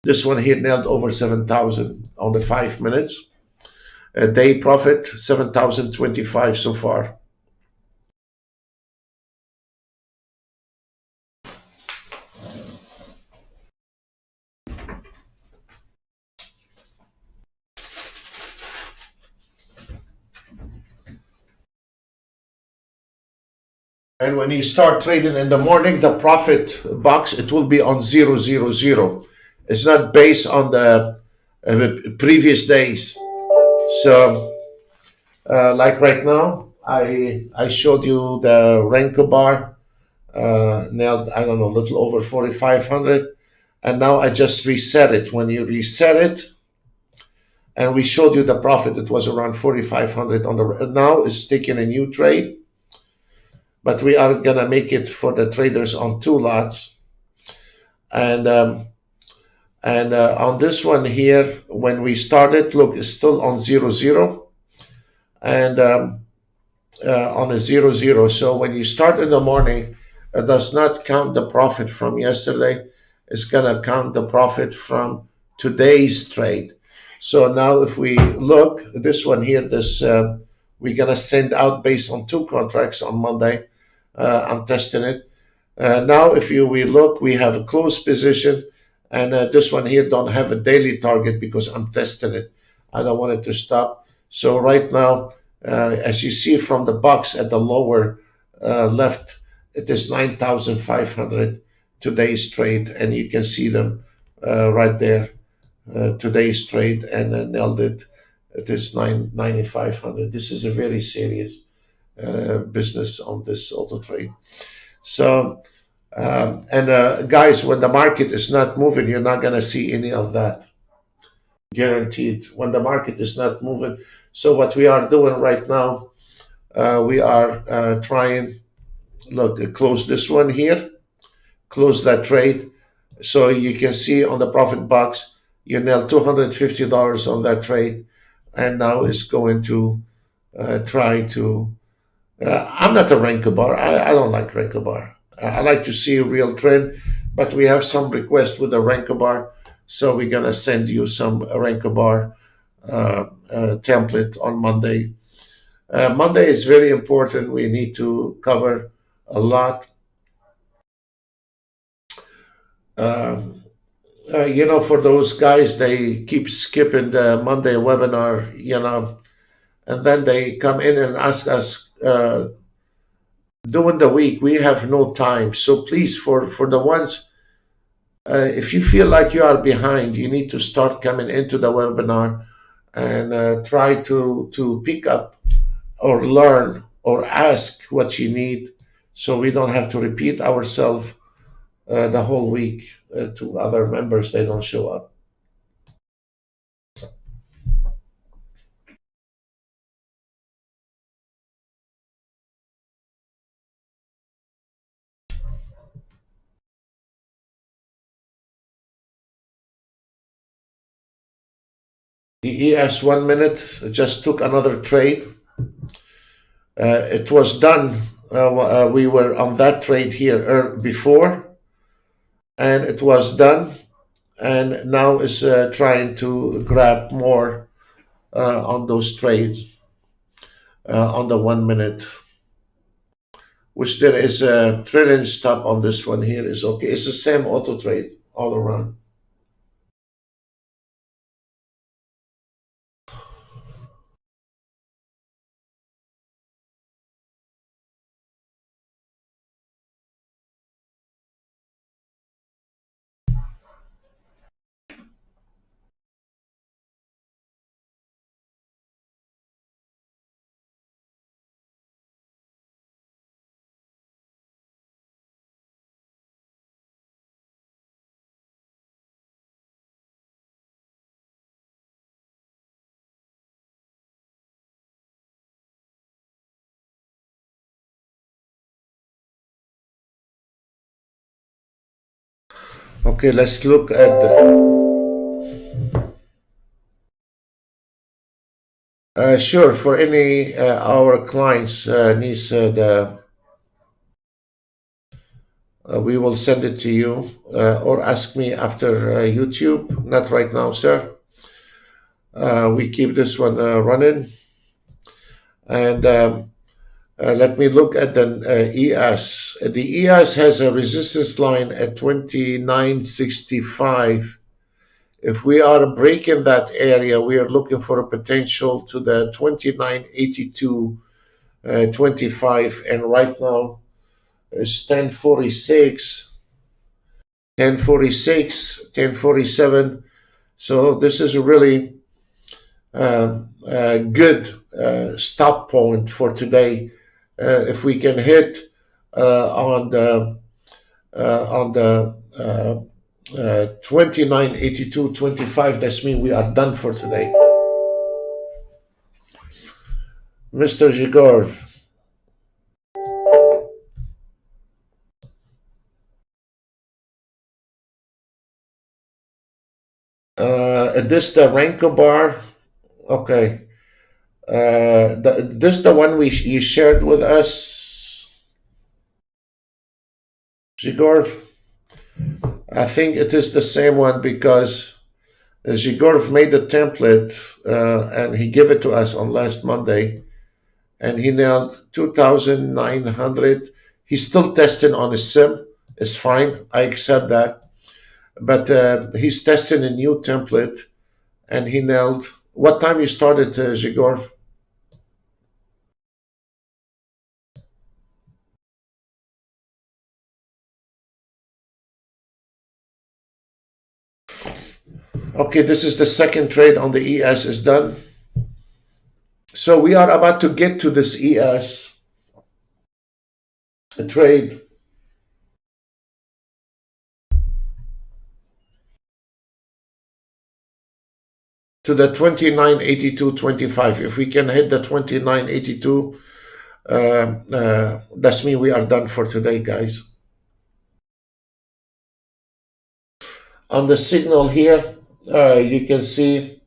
Speaker 1: This one here nailed over 7,000 on the 5 minutes. A day profit, 7,025 so far. And when you start trading in the morning, the profit box, it will be on 000. It's not based on the previous days. So, like right now, I showed you the Renko bar, nailed, I don't know, a little over 4,500. And now I just reset it. When you reset it, and we showed you the profit, it was around 4,500 on the, now it's taking a new trade. But we are gonna make it for the traders on 2 lots. And on this one here, when we started, look, it's still on 0. And on a 0. So when you start in the morning, it does not count the profit from yesterday. It's gonna count the profit from today's trade. So now if we look, this one here, this we're gonna send out based on 2 contracts on Monday. I'm testing it. Now if we look, we have a closed position, and this one here don't have a daily target because I'm testing it. I don't want it to stop. So right now As you see from the box at the lower left, it is 9,500 today's trade, and you can see them right there. Today's trade, and nailed it. It is 9,500. This is a very serious business on this auto trade. So, guys, when the market is not moving, you're not going to see any of that. Guaranteed. When the market is not moving. So, what we are doing right now, we are trying, look, close this one here, close that trade. So, you can see on the profit box, you nailed $250 on that trade. And now it's going to try to. I'm not a ranker bar. I don't like ranker bar. I like to see a real trend, but we have some requests with the ranker bar, so we're gonna send you some ranker bar template on Monday. Monday is very important. We need to cover a lot. For those guys, they keep skipping the Monday webinar, and then they come in and ask us during the week. We have no time. So please, for the ones, if you feel like you are behind, you need to start coming into the webinar and try to pick up or learn or ask what you need, so we don't have to repeat ourselves the whole week to other members. They don't show up. The ES 1 minute just took another trade. It was done. We were on that trade here before, and it was done, and now is trying to grab more on those trades on the 1 minute, which there is a trailing stop on this one here is okay. It's the same auto trade all around. Okay, let's look at sure, for any our clients needs we will send it to you or ask me after YouTube. Not right now, sir. We keep this one running, and let me look at the ES. The ES has a resistance line at 2965. If we are breaking that area, we are looking for a potential to the 2982.25, and right now it's 1046, 1047. So this is a really good stop point for today. If we can hit on the 2982.25, that's mean we are done for today. Mr. Zhigorov. This the Renko bar. Okay. This the one you shared with us, Zhigorov. I think it is the same one because Zhigorov made the template and he gave it to us on last Monday, and he nailed 2,900. He's still testing on his sim. It's fine. I accept that. But he's testing a new template, and he nailed. What time you started, Zhigorov? Okay, this is the second trade on the ES is done. So we are about to get to this ES trade. To the 29.8225. If we can hit the 29.82, that's mean we are done for today, guys. On the signal here, you can see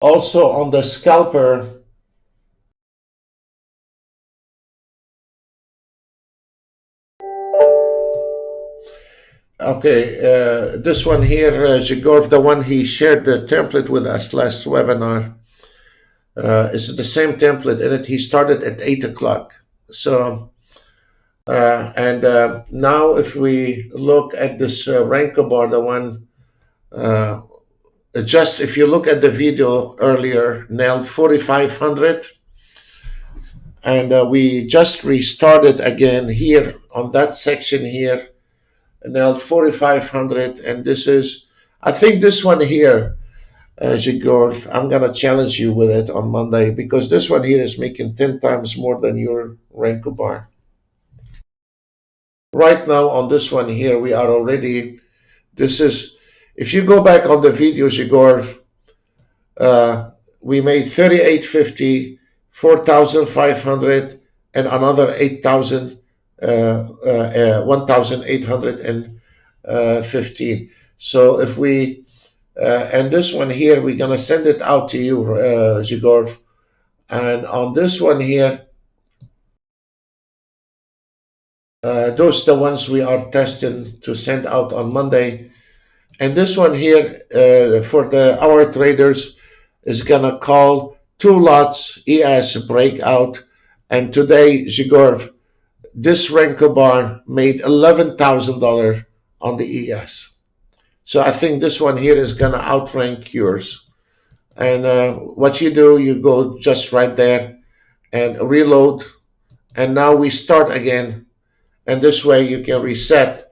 Speaker 1: also on the scalper. Okay, this one here, Zhigorov, the one he shared the template with us last webinar, is the same template in it. He started at 8 o'clock. So, now if we look at this Renko bar, the one, just if you look at the video earlier, nailed 4,500. And we just restarted again here on that section here, nailed 4,500. And this is, I think this one here, Zhigorov, I'm going to challenge you with it on Monday because this one here is making 10 times more than your Renko bar. Right now on this one here, we are already, this is, if you go back on the video, Zhigorov, we made 3850, 4,500, and another 8,000, 1,815. So if we, and this one here, we're going to send it out to you, Zhigorov. And on this one here, those are the ones we are testing to send out on Monday. And this one here, for our traders, is going to call 2 lots ES breakout. And today, Zhigorov, this Renko bar made $11,000 on the ES. So I think this one here is going to outrank yours. And what you do, you go just right there and reload. And now we start again. And this way you can reset.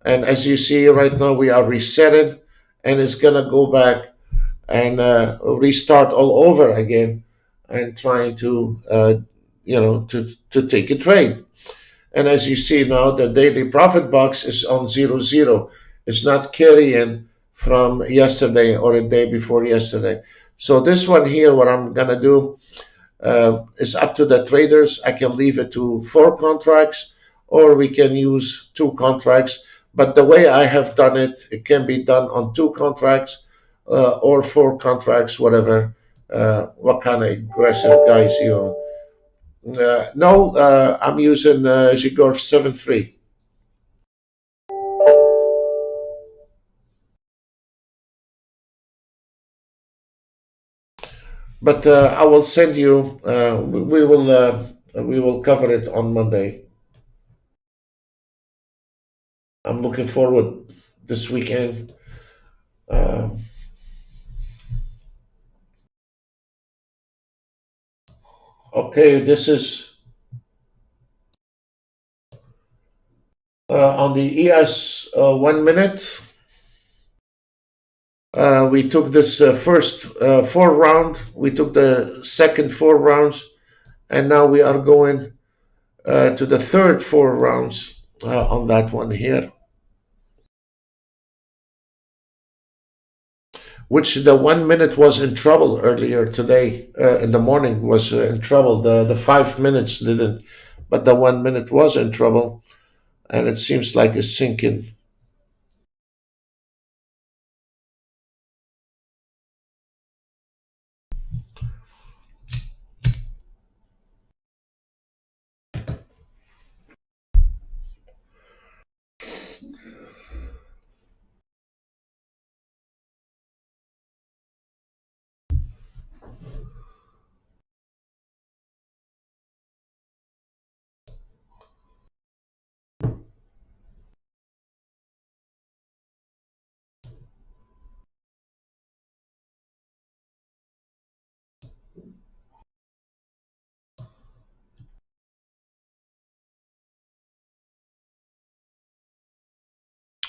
Speaker 1: And as you see right now, we are resetting. And it's going to go back and restart all over again and trying to, to take a trade. And as you see now, the daily profit box is on 0, 0. It's not carrying from yesterday or a day before yesterday. So this one here, what I'm going to do is up to the traders. I can leave it to 4 contracts or we can use 2 contracts. But the way I have done it, it can be done on 2 contracts or 4 contracts, whatever, what kind of aggressive guys you are. No, I'm using Zhigorov 7.3. But I will send you. We will cover it on Monday. I'm looking forward this weekend. Okay, this is on the ES 1 minute. We took this first 4 round. We took the second 4 rounds, and now we are going to the third 4 rounds on that one here. Which the 1 minute was in trouble earlier today in the morning was in trouble. The 5 minutes didn't, but the 1 minute was in trouble, and it seems like it's sinking.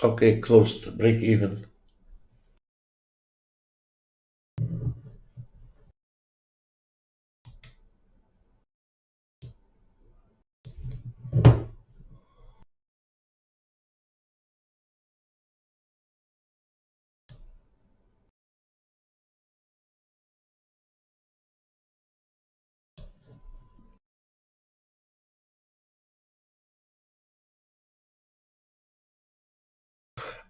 Speaker 1: Okay, closed, break even.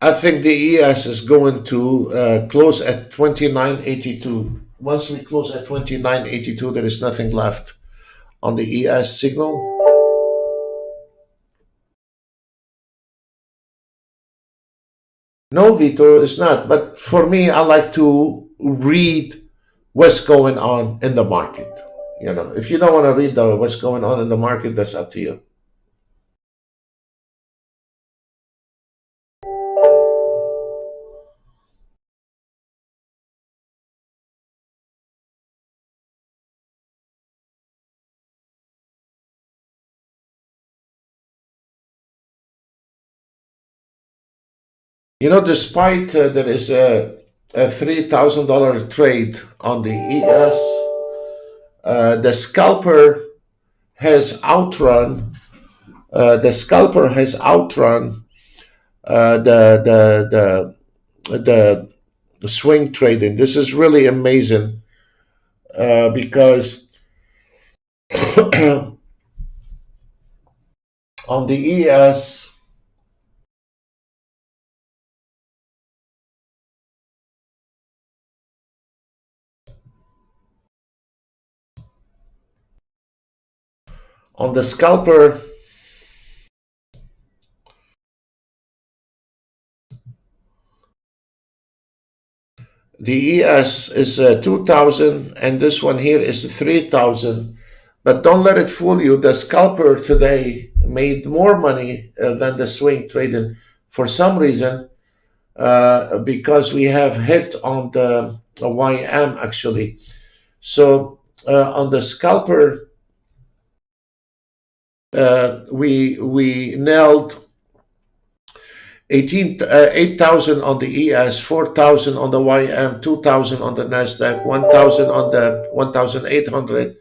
Speaker 1: I think the ES is going to close at 29.82. Once we close at 29.82, there is nothing left on the ES signal. No, Vito, it's not. But for me, I like to read what's going on in the market. You know, if you don't want to read what's going on in the market, that's up to you. You know, despite there is a $3,000 trade on the ES, the scalper has outrun the swing trading. This is really amazing because on the ES, on the scalper, the ES is 2,000 and this one here is 3,000. But don't let it fool you. The scalper today made more money than the swing trading for some reason because we have hit on the YM actually. So on the scalper, we nailed 8,000 on the ES, 4,000 on the YM, 2,000 on the Nasdaq, 1,000 on the 1,800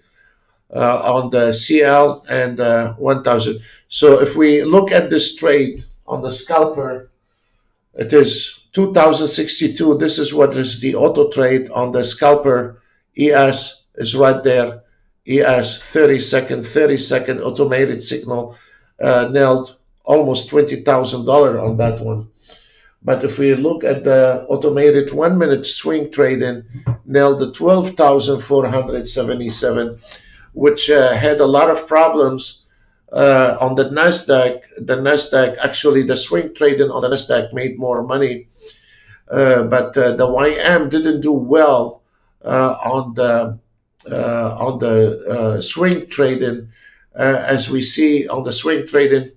Speaker 1: on the CL, and 1,000. So if we look at this trade on the scalper, it is 2,062. This is what is the auto trade on the scalper. ES is right there. ES 30 second automated signal nailed almost $20,000 on that one. But if we look at the automated 1 minute swing trading, nailed the 12,477, which had a lot of problems on the Nasdaq. The Nasdaq, actually, the swing trading on the Nasdaq made more money, but the YM didn't do well on the swing trading, as we see on the swing trading.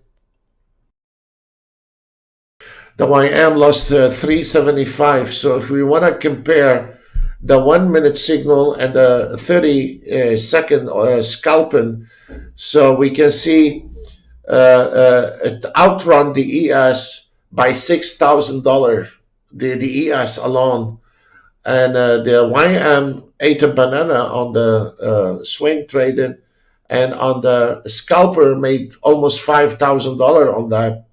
Speaker 1: The YM lost 375. So if we want to compare the 1 minute signal and the 30 second scalping, so we can see it outrun the ES by $6,000, the ES alone. And the YM ate a banana on the swing trading, and on the scalper made almost $5,000 on that.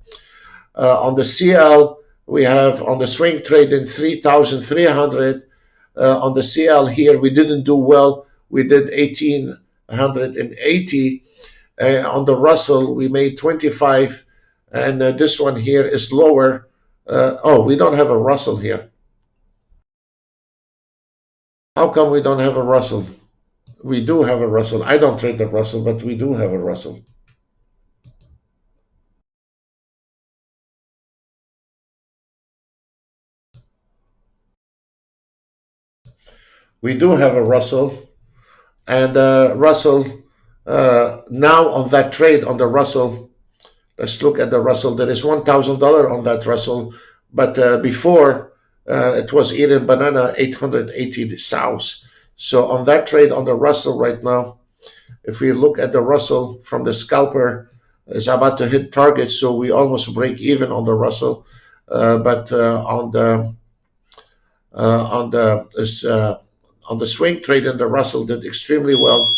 Speaker 1: On the CL, we have on the swing trading 3,300. On the CL here, we didn't do well. We did 1,880. On the Russell, we made 25. And this one here is lower. Oh, we don't have a Russell here. How come we don't have a Russell? We do have a Russell. I don't trade the Russell, but we do have a Russell. We do have a Russell. And Russell, now on that trade on the Russell, let's look at the Russell. There is $1,000 on that Russell, but before it was eating banana 880 south. So on that trade on the Russell right now, if we look at the Russell from the scalper, it's about to hit target, so we almost break even on the Russell. but on the swing trade, and the Russell did extremely well.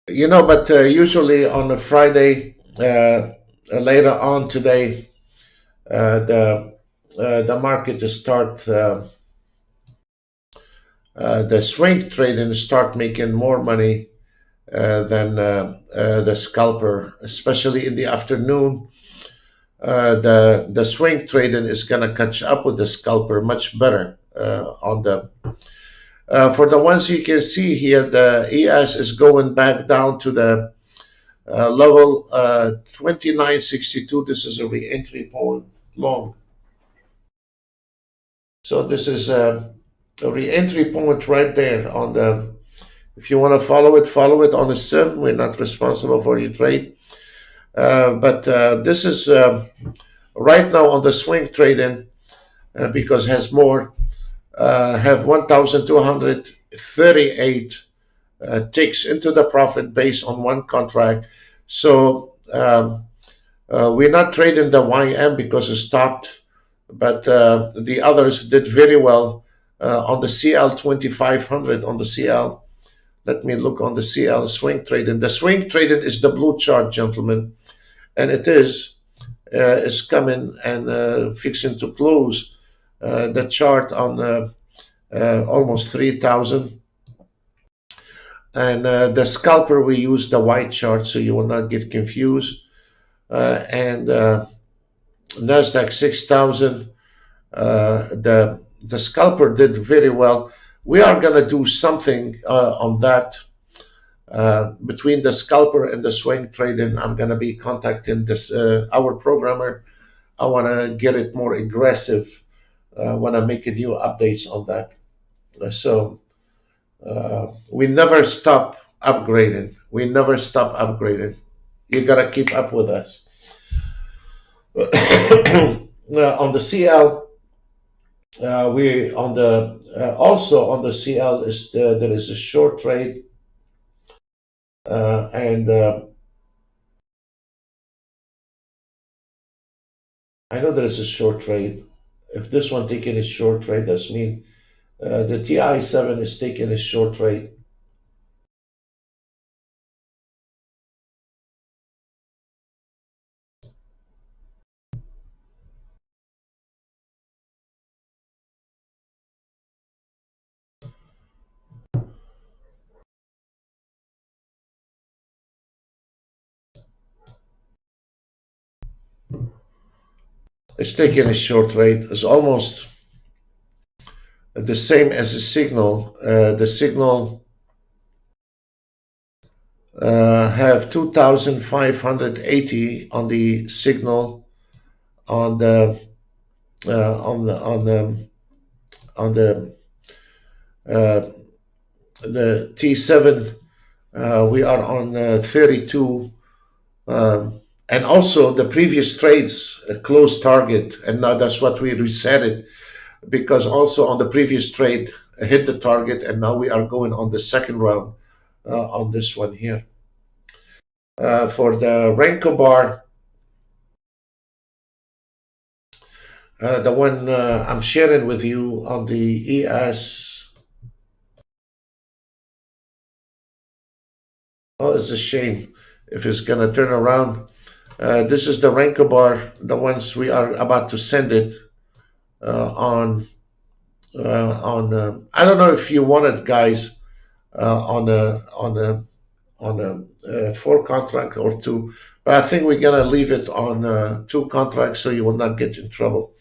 Speaker 1: But usually on a Friday, later on today, the market to start the swing trading start making more money than the scalper, especially in the afternoon. The swing trading is gonna catch up with the scalper much better on the. For the ones you can see here, the ES is going back down to the level 2962. This is a re-entry point long. So this is a re-entry point right there on the. If you want to follow it on a sim. We're not responsible for your trade. But this is right now on the swing trading because has more have 1,238 ticks into the profit based on one contract. So we're not trading the YM because it stopped, but the others did very well on the CL 2500 on the CL. Let me look on the CL swing trading. The swing trading is the blue chart, gentlemen, and it is coming and fixing to close the chart on almost 3,000. And the scalper, we use the white chart so you will not get confused. And NASDAQ 6,000, the scalper did very well. We are going to do something on that between the scalper and the swing trading. I'm going to be contacting this our programmer. I want to get it more aggressive when I make a new updates on that. So we never stop upgrading. We never stop upgrading. You got to keep up with us. On the CL, we on the also on the CL is there is a short trade and I know there is a short trade. If this one taking a short trade, that's mean the TI7 is taking a short trade. It's taking a short trade. It's almost the same as a signal. The signal have 2,580 on the signal on the on the on the on the T7. We are on 32, and also the previous trades closed target, and now that's what we reset it because also on the previous trade hit the target, and now we are going on the second round on this one here. For the Renko bar, the one I'm sharing with you on the ES. Oh, it's a shame if it's gonna turn around. This is the Renko bar, the ones we are about to send it on I don't know if you want it, guys, on a four contract or two, but I think we're gonna leave it on two contracts so you will not get in trouble.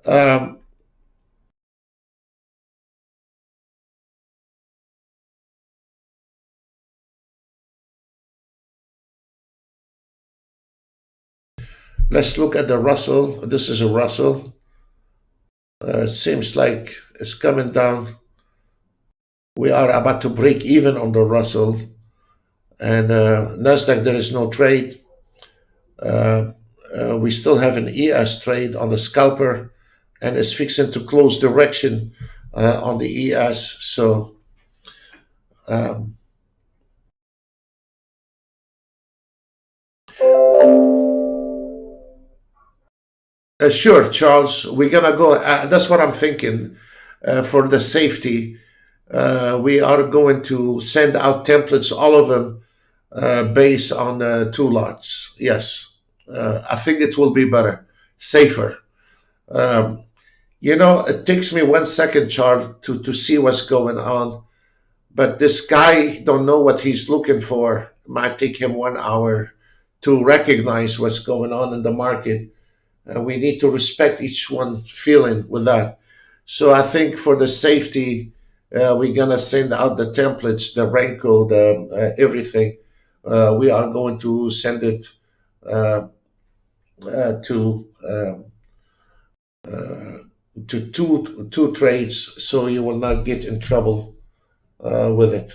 Speaker 1: Um, let's look at the Russell. This is a Russell. Seems like it's coming down. We are about to break even on the Russell, and Nasdaq. There is no trade. Uh, we still have an ES trade on the scalper, and it's fixing to close direction on the ES. So um, sure, Charles, we're gonna go. That's what I'm thinking. For the safety, we are going to send out templates, all of them, based on two lots. Yes, I think it will be better, safer. Um, it takes me 1 second, Charles, to see what's going on. But this guy don't know what he's looking for. It might take him 1 hour to recognize what's going on in the market. We need to respect each one feeling with that. So I think for the safety, we're gonna send out the templates, the rank code, everything. We are going to send it uh, to uh, to two trades, so you will not get in trouble with it.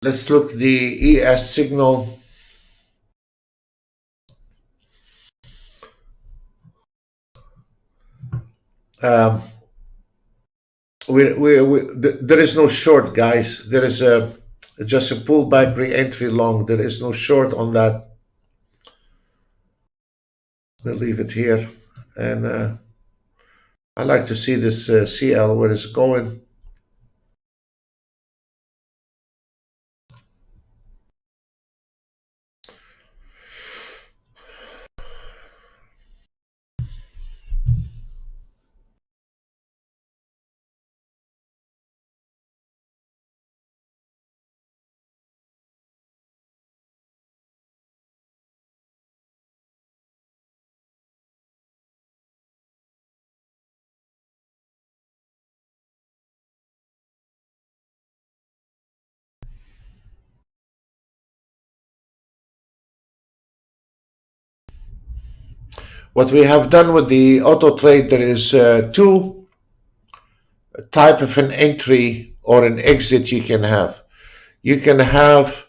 Speaker 1: Let's look the ES signal. Um, there is no short, guys. There is just a pullback re-entry long. There is no short on that. We'll leave it here. And I like to see this CL where it's going. What we have done with the auto trade, there is two type of an entry or an exit you can have. You can have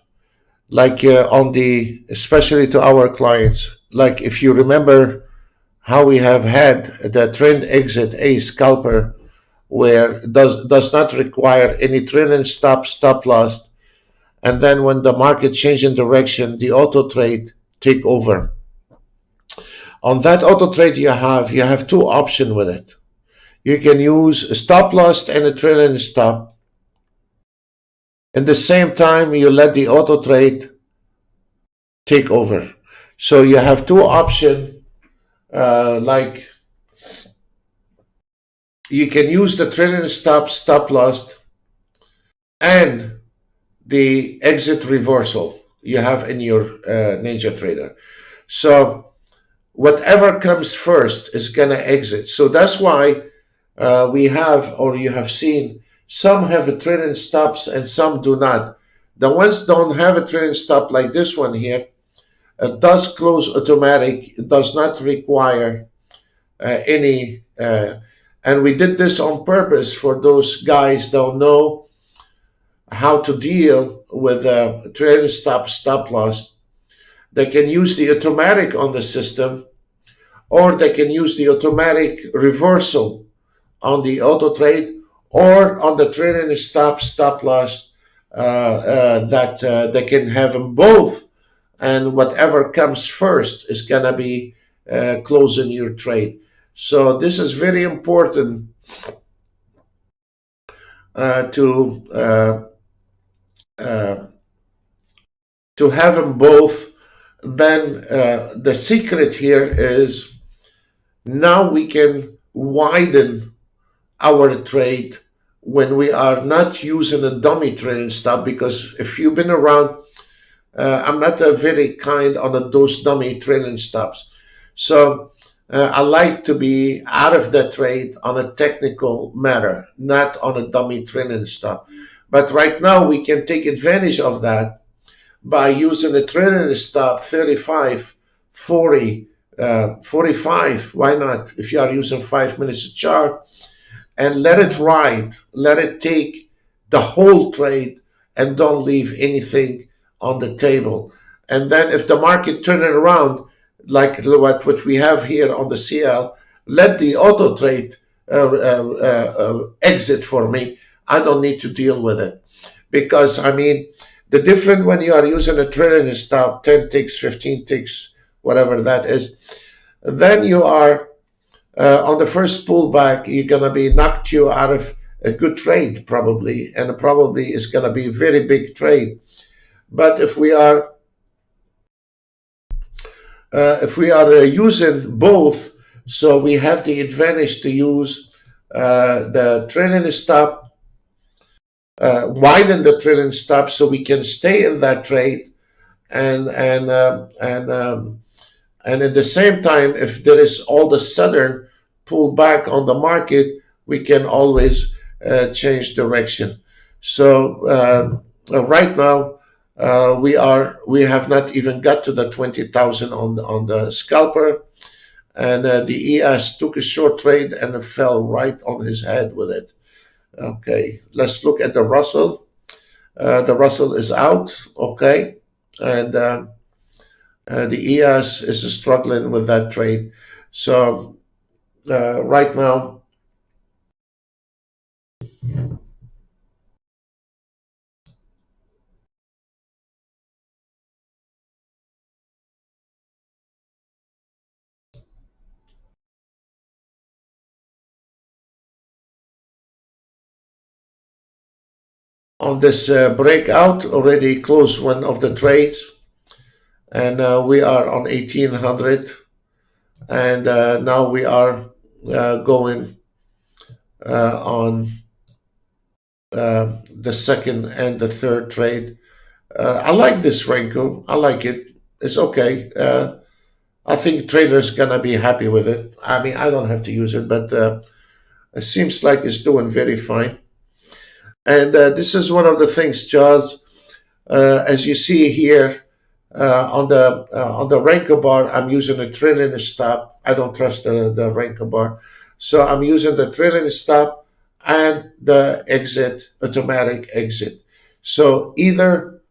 Speaker 1: like on the, especially to our clients, like if you remember how we have had the trend exit a scalper where does not require any trailing stop loss, and then when the market change in direction, the auto trade take over. On that auto trade, you have two options with it. You can use a stop loss and a trailing stop. At the same time, you let the auto trade take over. So you have two options. Like you can use the trailing stop loss and the exit reversal you have in your Ninja Trader. So whatever comes first is going to exit. So that's why we have, or you have seen, some have a trailing stops and some do not. The ones don't have a trailing stop like this one here, it does close automatic. It does not require any, and we did this on purpose for those guys that don't know how to deal with trailing stop loss. They can use the automatic on the system, or they can use the automatic reversal on the auto trade, or on the trailing stop loss, that they can have them both, and whatever comes first is going to be closing your trade. So this is very important to have them both. Then the secret here is now we can widen our trade when we are not using a dummy trailing stop, because if you've been around, I'm not very kind on those dummy trailing stops. So I like to be out of the trade on a technical matter, not on a dummy trailing stop. But right now we can take advantage of that by using a trailing stop 35, 40, 45. Why not? If you are using 5 minutes chart, and let it ride, let it take the whole trade, and don't leave anything on the table. And then if the market turn it around, like what we have here on the CL, let the auto trade exit for me. I don't need to deal with it, because I mean, the difference when you are using a trailing stop, 10 ticks, 15 ticks, whatever that is, then you are on the first pullback, you're going to be knocked you out of a good trade probably, and probably is going to be a very big trade. But if we are using both, so we have the advantage to use the trailing stop, widen the trailing stop, so we can stay in that trade, and at the same time, if there is all the sudden pullback on the market, we can always change direction. So right now, we have not even got to the 20,000 on the scalper, and the ES took a short trade and fell right on his head with it. Okay, let's look at the Russell. The Russell is out. Okay, and the ES is struggling with that trade. So right now, on this breakout, already closed one of the trades, and we are on 1800, and now we are going on the second and the third trade. I like this Renko. I like it. It's okay. I think traders gonna be happy with it. I mean, I don't have to use it, but it seems like it's doing very fine. And this is one of the things, Charles, as you see here on the Renko bar, I'm using a trailing stop. I don't trust the Renko bar, so I'm using the trailing stop and the exit, automatic exit. So either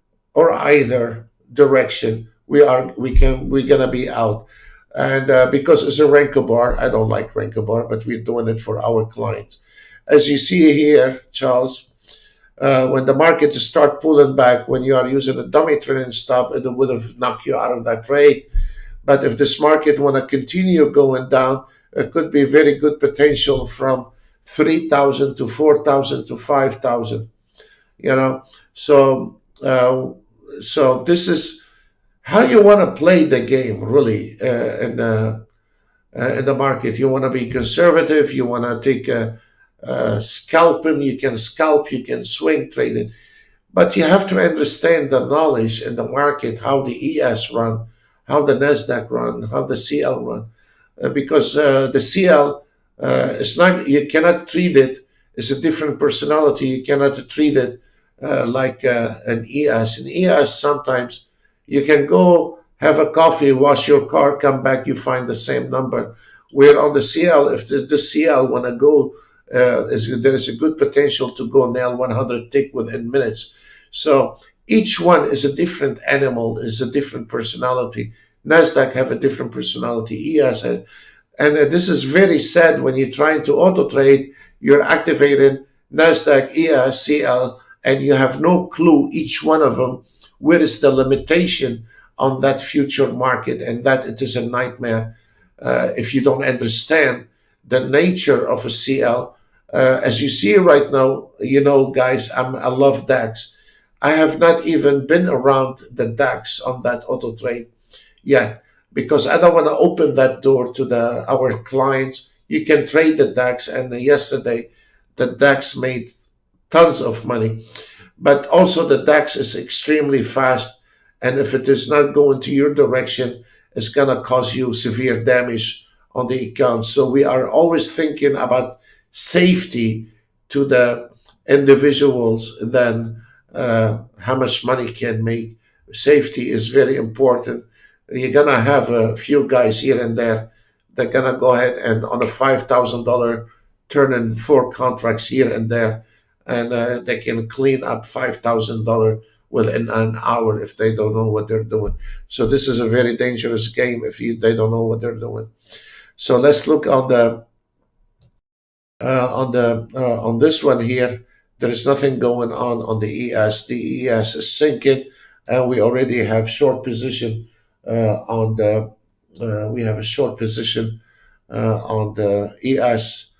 Speaker 1: direction, we're gonna be out. And because it's a Renko bar, I don't like Renko bar, but we're doing it for our clients. As you see here, Charles, when the market start pulling back, when you are using a dummy trailing stop, it would have knocked you out of that trade. But if this market want to continue going down, it could be very good potential from 3,000 to 4,000 to 5,000. You know, so so this is how you want to play the game, really, in the market. You want to be conservative. You want to take scalping. You can scalp. You can swing trade it. But you have to understand the knowledge in the market, how the ES run, how the NASDAQ run, how the CL run. Because the CL, it's not, you cannot treat it, it's a different personality. You cannot treat it like an ES. In ES, sometimes you can go have a coffee, wash your car, come back, you find the same number. Where on the CL, if the CL want to go, there is a good potential to go nail 100 tick within minutes. So each one is a different animal, is a different personality. NASDAQ have a different personality. ES has, and this is very sad when you're trying to auto trade, you're activating NASDAQ, ES, CL, and you have no clue, each one of them, where is the limitation on that future market, and that it is a nightmare if you don't understand the nature of a CL. As you see right now, you know, guys, I love DAX. I have not even been around the DAX on that auto trade yet, because I don't want to open that door to our clients. You can trade the DAX, and yesterday the DAX made tons of money, but also the DAX is extremely fast, and if it is not going to your direction, it's going to cause you severe damage on the account. So we are always thinking about safety to the individuals than how much money can make. Safety is very important. You're going to have a few guys here and there that going to go ahead and on a $5,000 turn in 4 contracts here and there, and they can clean up $5,000 within an hour if they don't know what they're doing. So this is a very dangerous game if they don't know what they're doing. So let's look on this one here. There is nothing going on the ES. The ES is sinking, and we already have short position on the. We have a short position on the ES,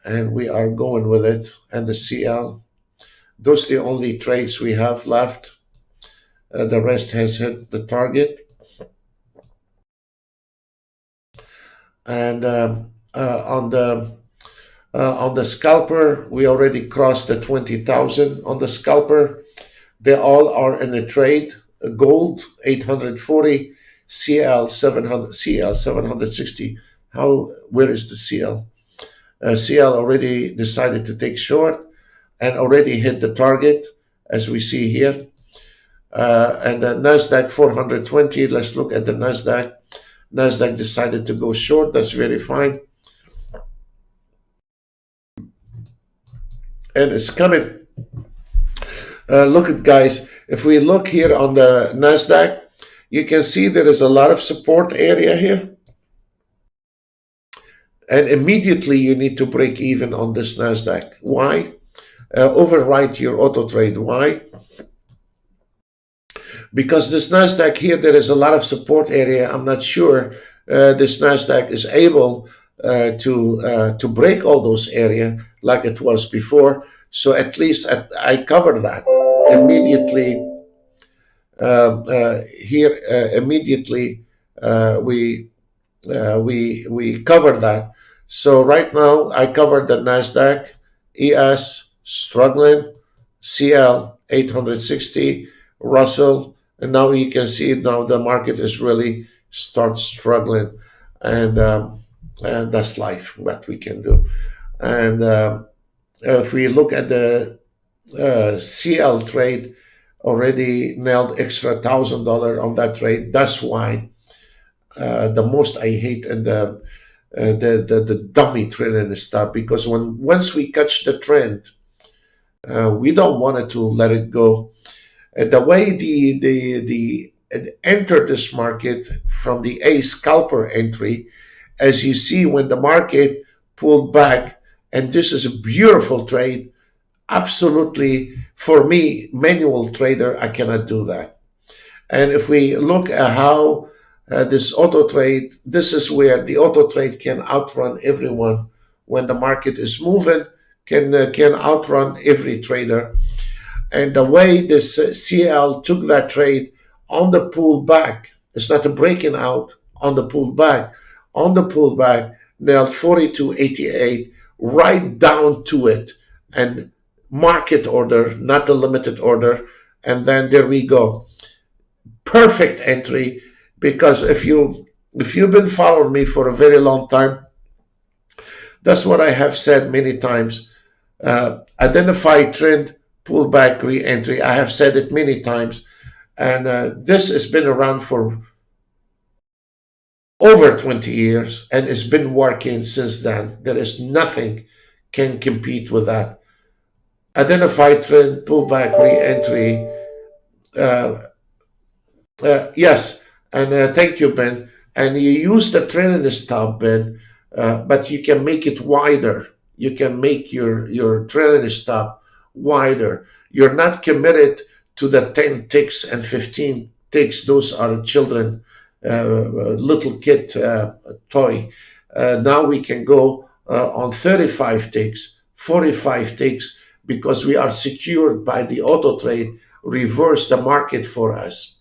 Speaker 1: and we are going with it. And the CL. Those are the only trades we have left. The rest has hit the target. And on the scalper, we already crossed the 20,000 on the scalper. They all are in a trade. Gold 840, CL 700, CL 760. Where is the CL? CL already decided to take short and already hit the target, as we see here. And the NASDAQ 420, let's look at the NASDAQ. NASDAQ decided to go short, that's very fine. And it's coming. Look at, guys, if we look here on the NASDAQ, you can see there is a lot of support area here. And immediately you need to break even on this NASDAQ. Why? Overwrite your auto trade. Why? Because this NASDAQ here, there is a lot of support area. I'm not sure this NASDAQ is able to break all those area like it was before. So at least I cover that immediately. Here immediately we cover that. So right now I covered the NASDAQ, ES struggling, CL 860, Russell, and now you can see now the market is really start struggling, and that's life, what we can do. And if we look at the CL trade, already nailed extra $1,000 on that trade. That's why the most I hate and the dummy trading stuff, because once we catch the trend, we don't want it to let it go. The way the enter this market from the A scalper entry, as you see when the market pulled back, and this is a beautiful trade. Absolutely, for me, manual trader, I cannot do that. And if we look at how this auto trade, this is where the auto trade can outrun everyone. When the market is moving, can outrun every trader. And the way this CL took that trade on the pullback, it's not a breaking out, on the pullback. On the pullback, nailed 42.88 right down to it, and market order, not a limited order. And then there we go. Perfect entry. because if you've been following me for a very long time, that's what I have said many times. Identify trend, pullback, re-entry. I have said it many times, and this has been around for over 20 years, and it's been working since then. There is nothing can compete with that. Identify trend, pullback, re-entry. Uh, yes, and thank you, Ben. And you use the trailing stop, Ben, but you can make it wider. You can make your trailing stop wider. You're not committed to the 10 ticks and 15 ticks. Those are children, little kid toy. Now we can go on 35 ticks, 45 ticks, because we are secured by the auto trade, reverse the market for us.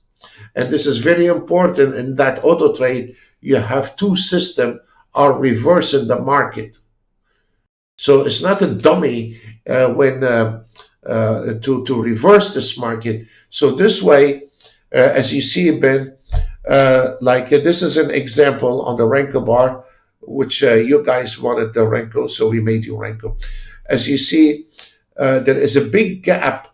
Speaker 1: And this is very important in that auto trade. You have two systems are reversing the market. So it's not a dummy when to reverse this market. So this way, as you see, Ben, this is an example on the Renko bar, which you guys wanted the Renko, so we made you Renko. As you see, there is a big gap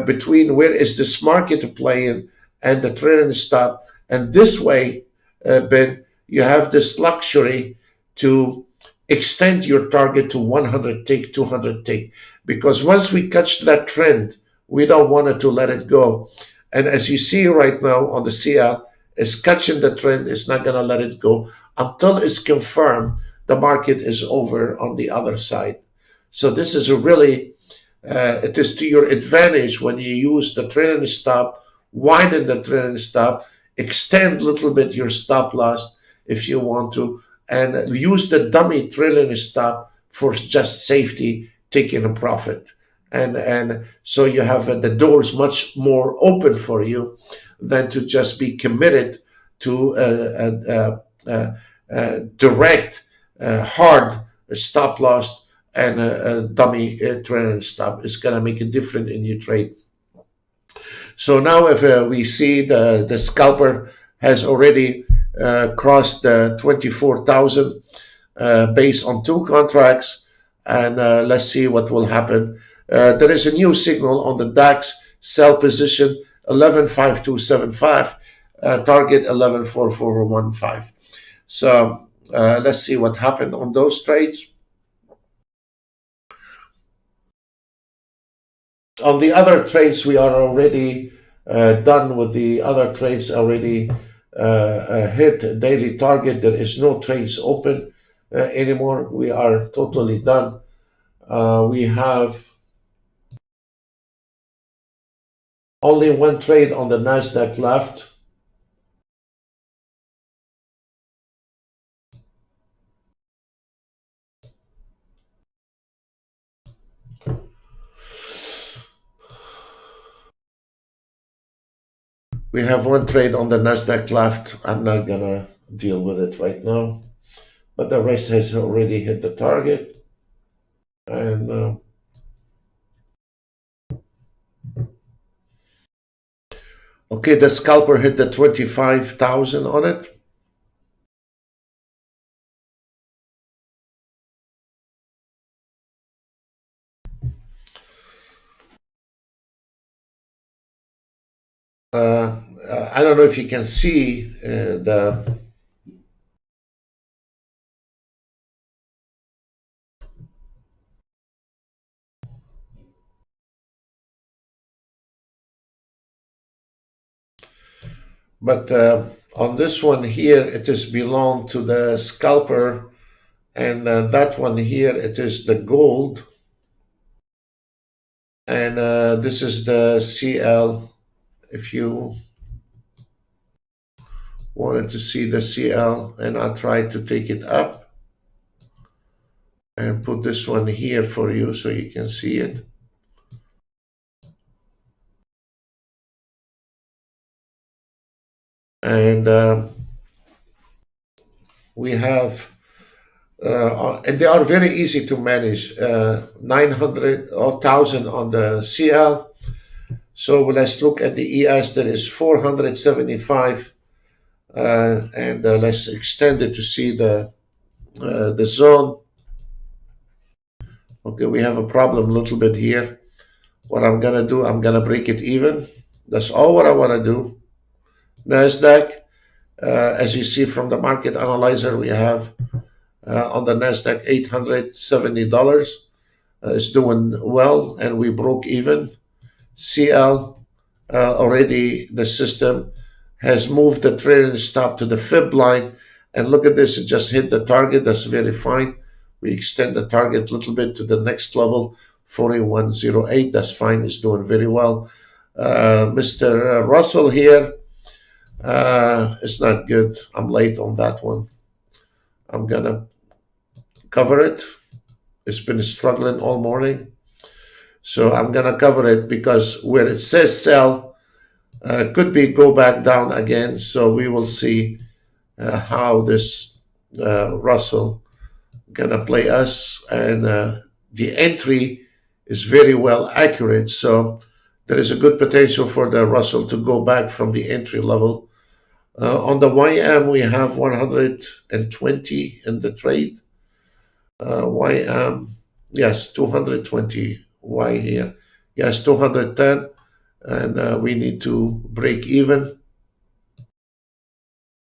Speaker 1: between where is this market playing and the trailing stop. And this way, Ben, you have this luxury to extend your target to 100 tick, 200 tick, because once we catch that trend, we don't want it to let it go. And as you see right now on the CL, it's catching the trend, it's not going to let it go until it's confirmed the market is over on the other side. So this is a really, it is to your advantage when you use the trailing stop, widen the trailing stop, extend a little bit your stop loss if you want to, and use the dummy trailing stop for just safety, taking a profit. And so you have the doors much more open for you than to just be committed to direct, hard stop loss and a dummy trailing stop. It's going to make a difference in your trade. So now if we see the scalper has already crossed 24,000 based on two contracts, and let's see what will happen. There is a new signal on the DAX, sell position 115275, target 114415. So let's see what happened on those trades. On the other trades, we are already done with the other trades, already hit daily target. There is no trades open anymore. We are totally done. We have only one trade on the NASDAQ left. We have one trade on the NASDAQ left. I'm not going to deal with it right now. But the rest has already hit the target. And okay, the scalper hit the 25,000 on it. I don't know if you can see the but on this one here, it is belong to the scalper, and that one here, it is the gold, and this is the CL. If you wanted to see the CL, and I'll try to take it up and put this one here for you so you can see it. And we have, and they are very easy to manage, 900 or 1,000 on the CL. So let's look at the ES. There is 475 and let's extend it to see the zone. Okay, we have a problem a little bit here. What I'm gonna do, I'm gonna break it even. That's all what I want to do. Nasdaq, as you see from the market analyzer, we have on the Nasdaq $870 is doing well, and we broke even. CL already the system has moved the trailing stop to the fib line, and look at this, it just hit the target. That's very fine. We extend the target a little bit to the next level, 4108. That's fine. It's doing very well. Mr. Russell here, it's not good. I'm late on that one. I'm gonna cover it. It's been struggling all morning, so I'm gonna cover it because where it says sell, could be go back down again. So we will see how this Russell gonna play us, and the entry is very well accurate. So there is a good potential for the Russell to go back from the entry level. On the YM, we have 120 in the trade. YM, yes, 220. Y here, yes, 210, and we need to break even.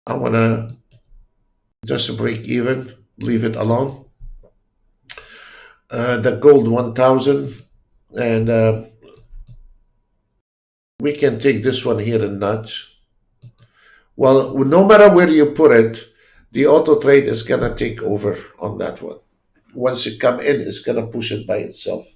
Speaker 1: I want to just break even, leave it alone. The gold 1000, and we can take this one here and nudge. Well, no matter where you put it, the auto trade is gonna take over on that one. Once it come in, it's gonna push it by itself.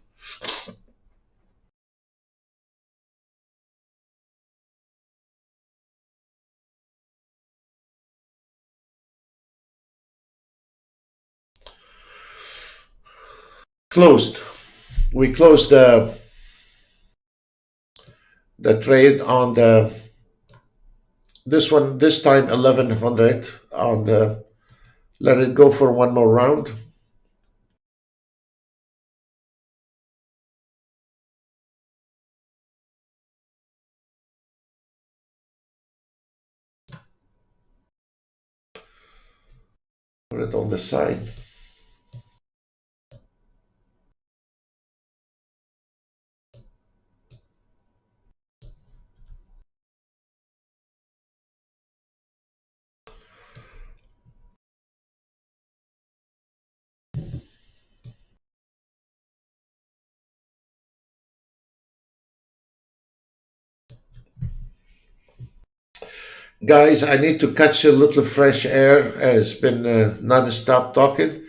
Speaker 1: Closed. We closed the trade on this one, this time 1100 on the, let it go for one more round. Put it on the side. Guys, I need to catch a little fresh air. It's been non-stop talking.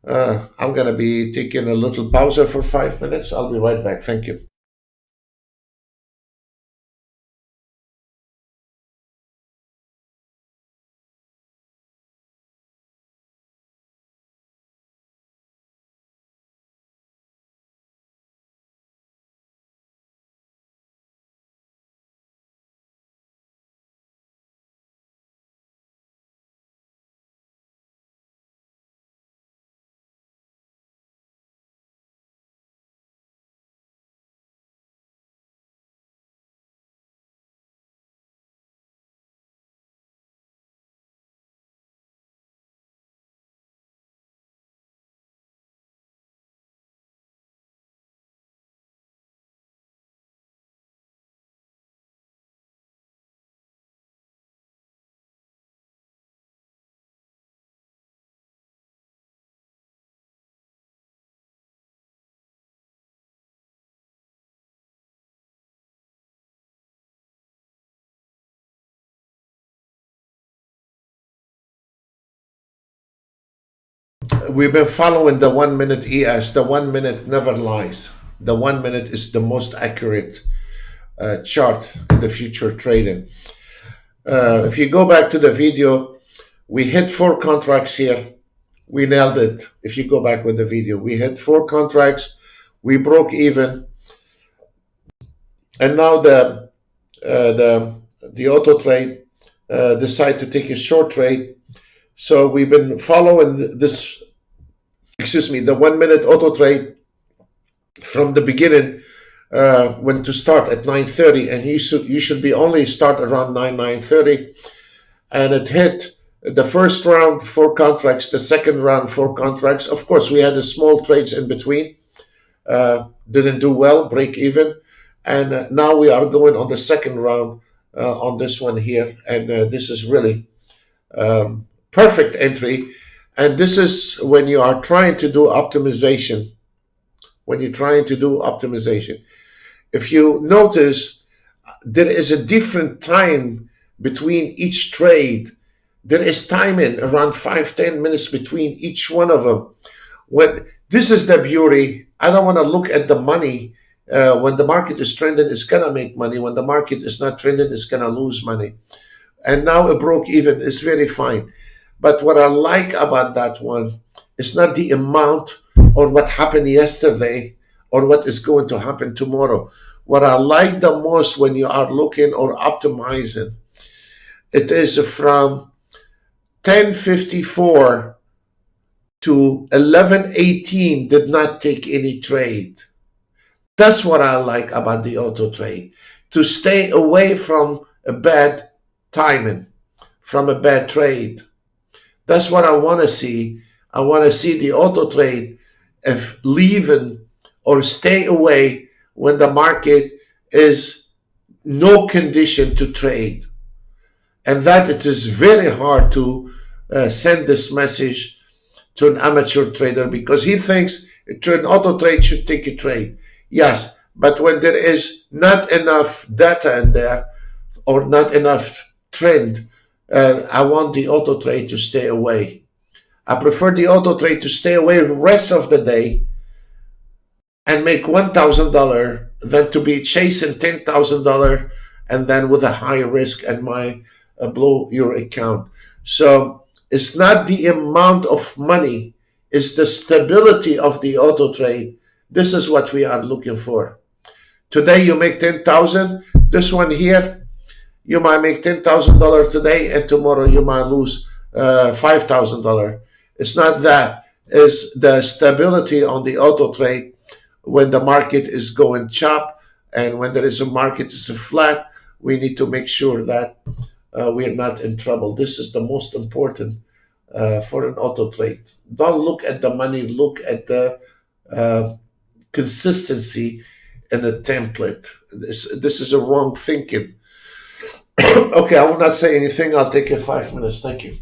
Speaker 1: I'm going to be taking a little pause for 5 minutes. I'll be right back. Thank you. We've been following the 1 minute ES. The 1 minute never lies. The 1 minute is the most accurate chart in the future trading. If you go back to the video, we hit 4 contracts here. We nailed it. If you go back with the video, we hit 4 contracts. We broke even, and now the auto trade decide to take a short trade. So we've been following this, the 1 minute auto trade from the beginning, when to start at 9:30, and you should be only start around 9:30. and it hit the first round 4 contracts, the second round 4 contracts. Of course, we had the small trades in between, didn't do well, break even, and now we are going on the second round on this one here, and this is really perfect entry. And this is when you are trying to do optimization. When you're trying to do optimization, if you notice, there is a different time between each trade. There is timing around 5-10 minutes between each one of them. When this is the beauty, I don't want to look at the money. When the market is trending, it's gonna make money. When the market is not trending, it's gonna lose money. And now it broke even. It's very fine. But what I like about that one is not the amount or what happened yesterday or what is going to happen tomorrow. What I like the most when you are looking or optimizing, it is from 10:54 to 11:18 did not take any trade. That's what I like about the auto trade. To stay away from a bad timing, from a bad trade. That's what I want to see. I want to see the auto trade if leaving or stay away when the market is no condition to trade. And that it is very hard to send this message to an amateur trader because he thinks an auto trade should take a trade. Yes, but when there is not enough data in there or not enough trend, I want the auto trade to stay away. I prefer the auto trade to stay away the rest of the day and make $1,000 than to be chasing $10,000 and then with a high risk and my blow your account. So it's not the amount of money, it's the stability of the auto trade. This is what we are looking for. Today you make 10,000. This one here, you might make $10,000 today, and tomorrow you might lose $5,000. It's not that. It's the stability on the auto trade when the market is going chop, and when there is a market is a flat. We need to make sure that we're not in trouble. This is the most important for an auto trade. Don't look at the money. Look at the uh, consistency in the template. This is a wrong thinking. Okay, I will not say anything. I'll take it 5 minutes. Thank you.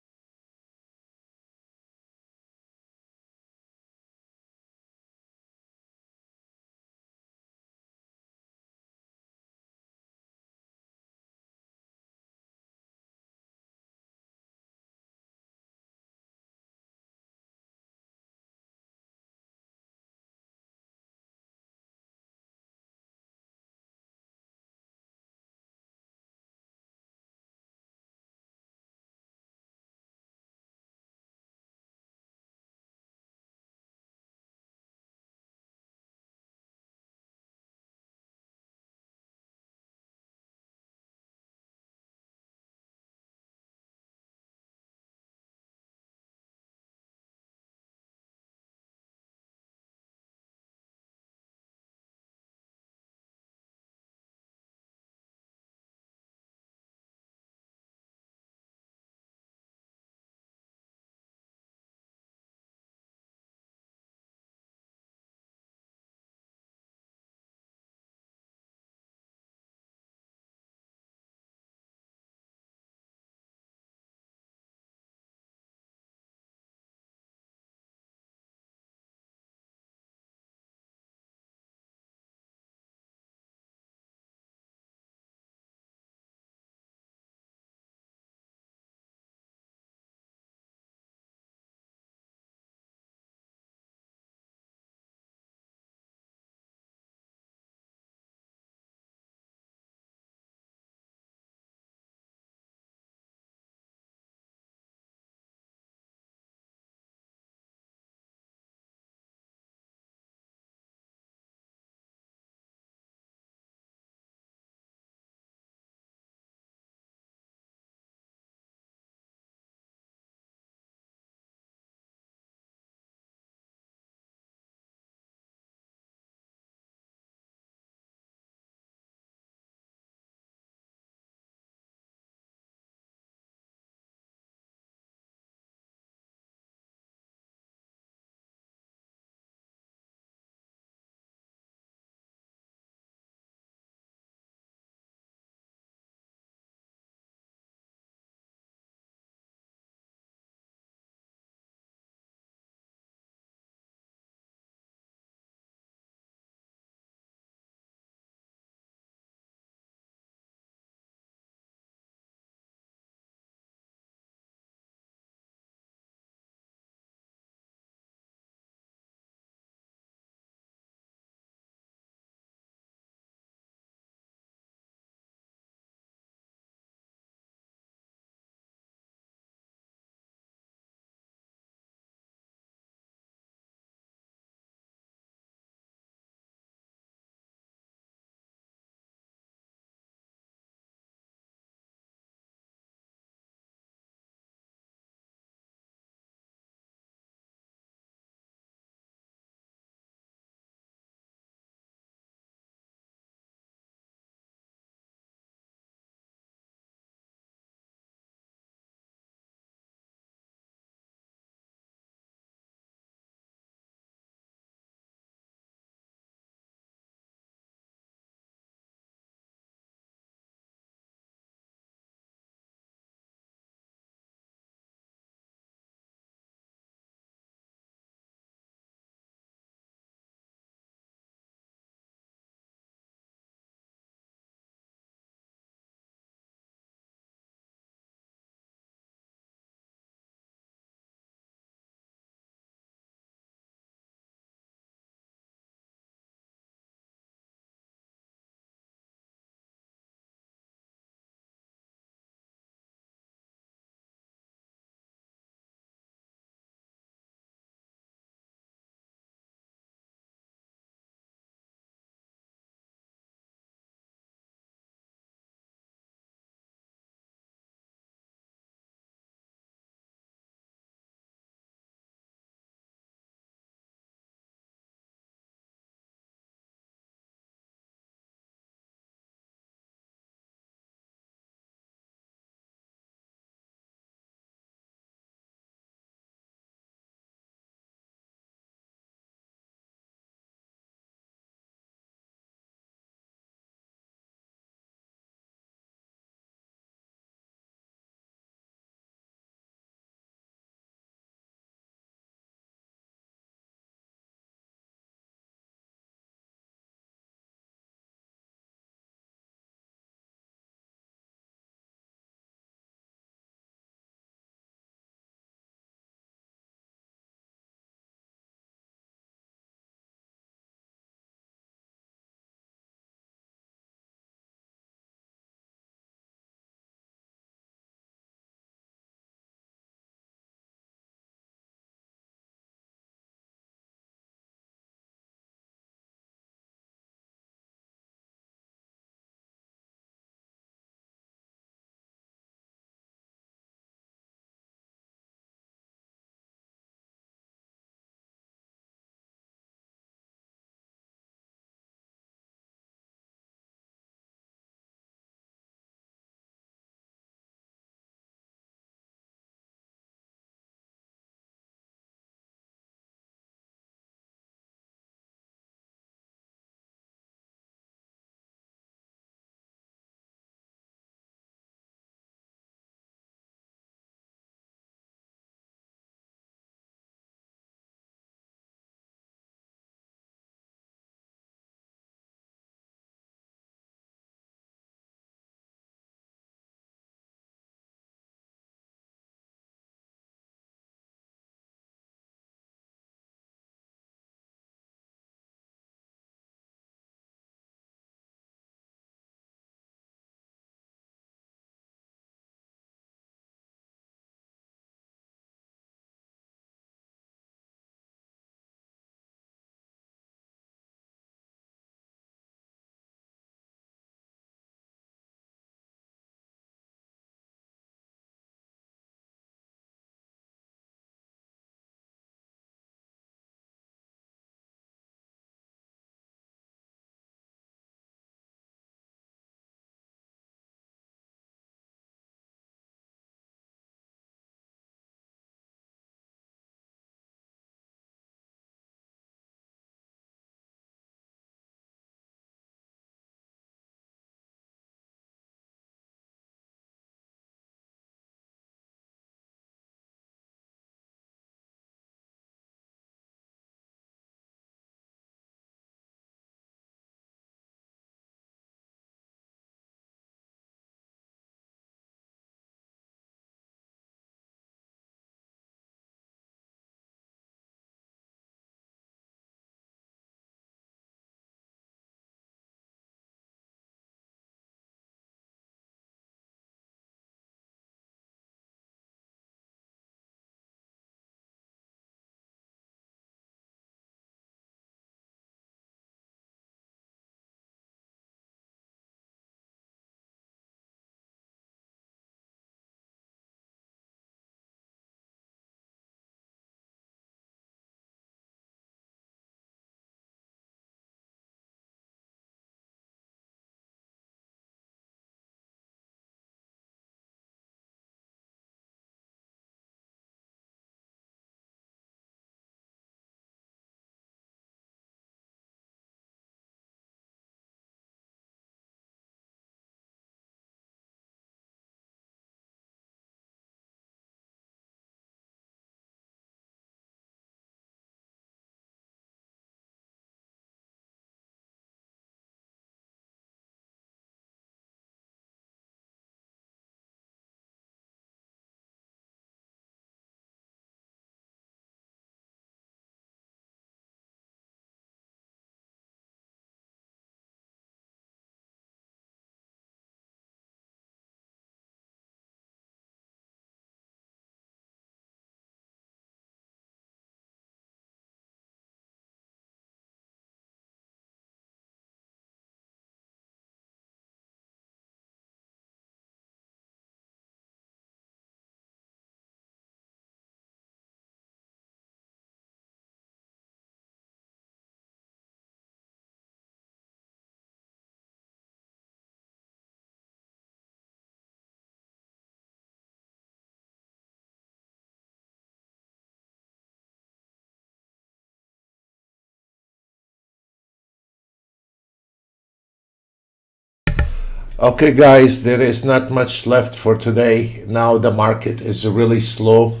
Speaker 1: Okay, guys, there is not much left for today. Now the market is really slow,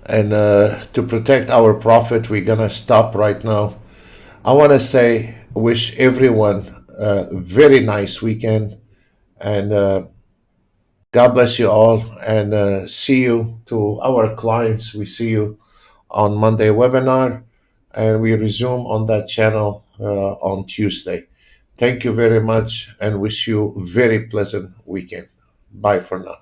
Speaker 1: and to protect our profit, we're gonna stop right now. I want to say, wish everyone a very nice weekend, and God bless you all, and see you to our clients. We see you on Monday webinar, and we resume on that channel on Tuesday. Thank you very much, and wish you very pleasant weekend. Bye for now.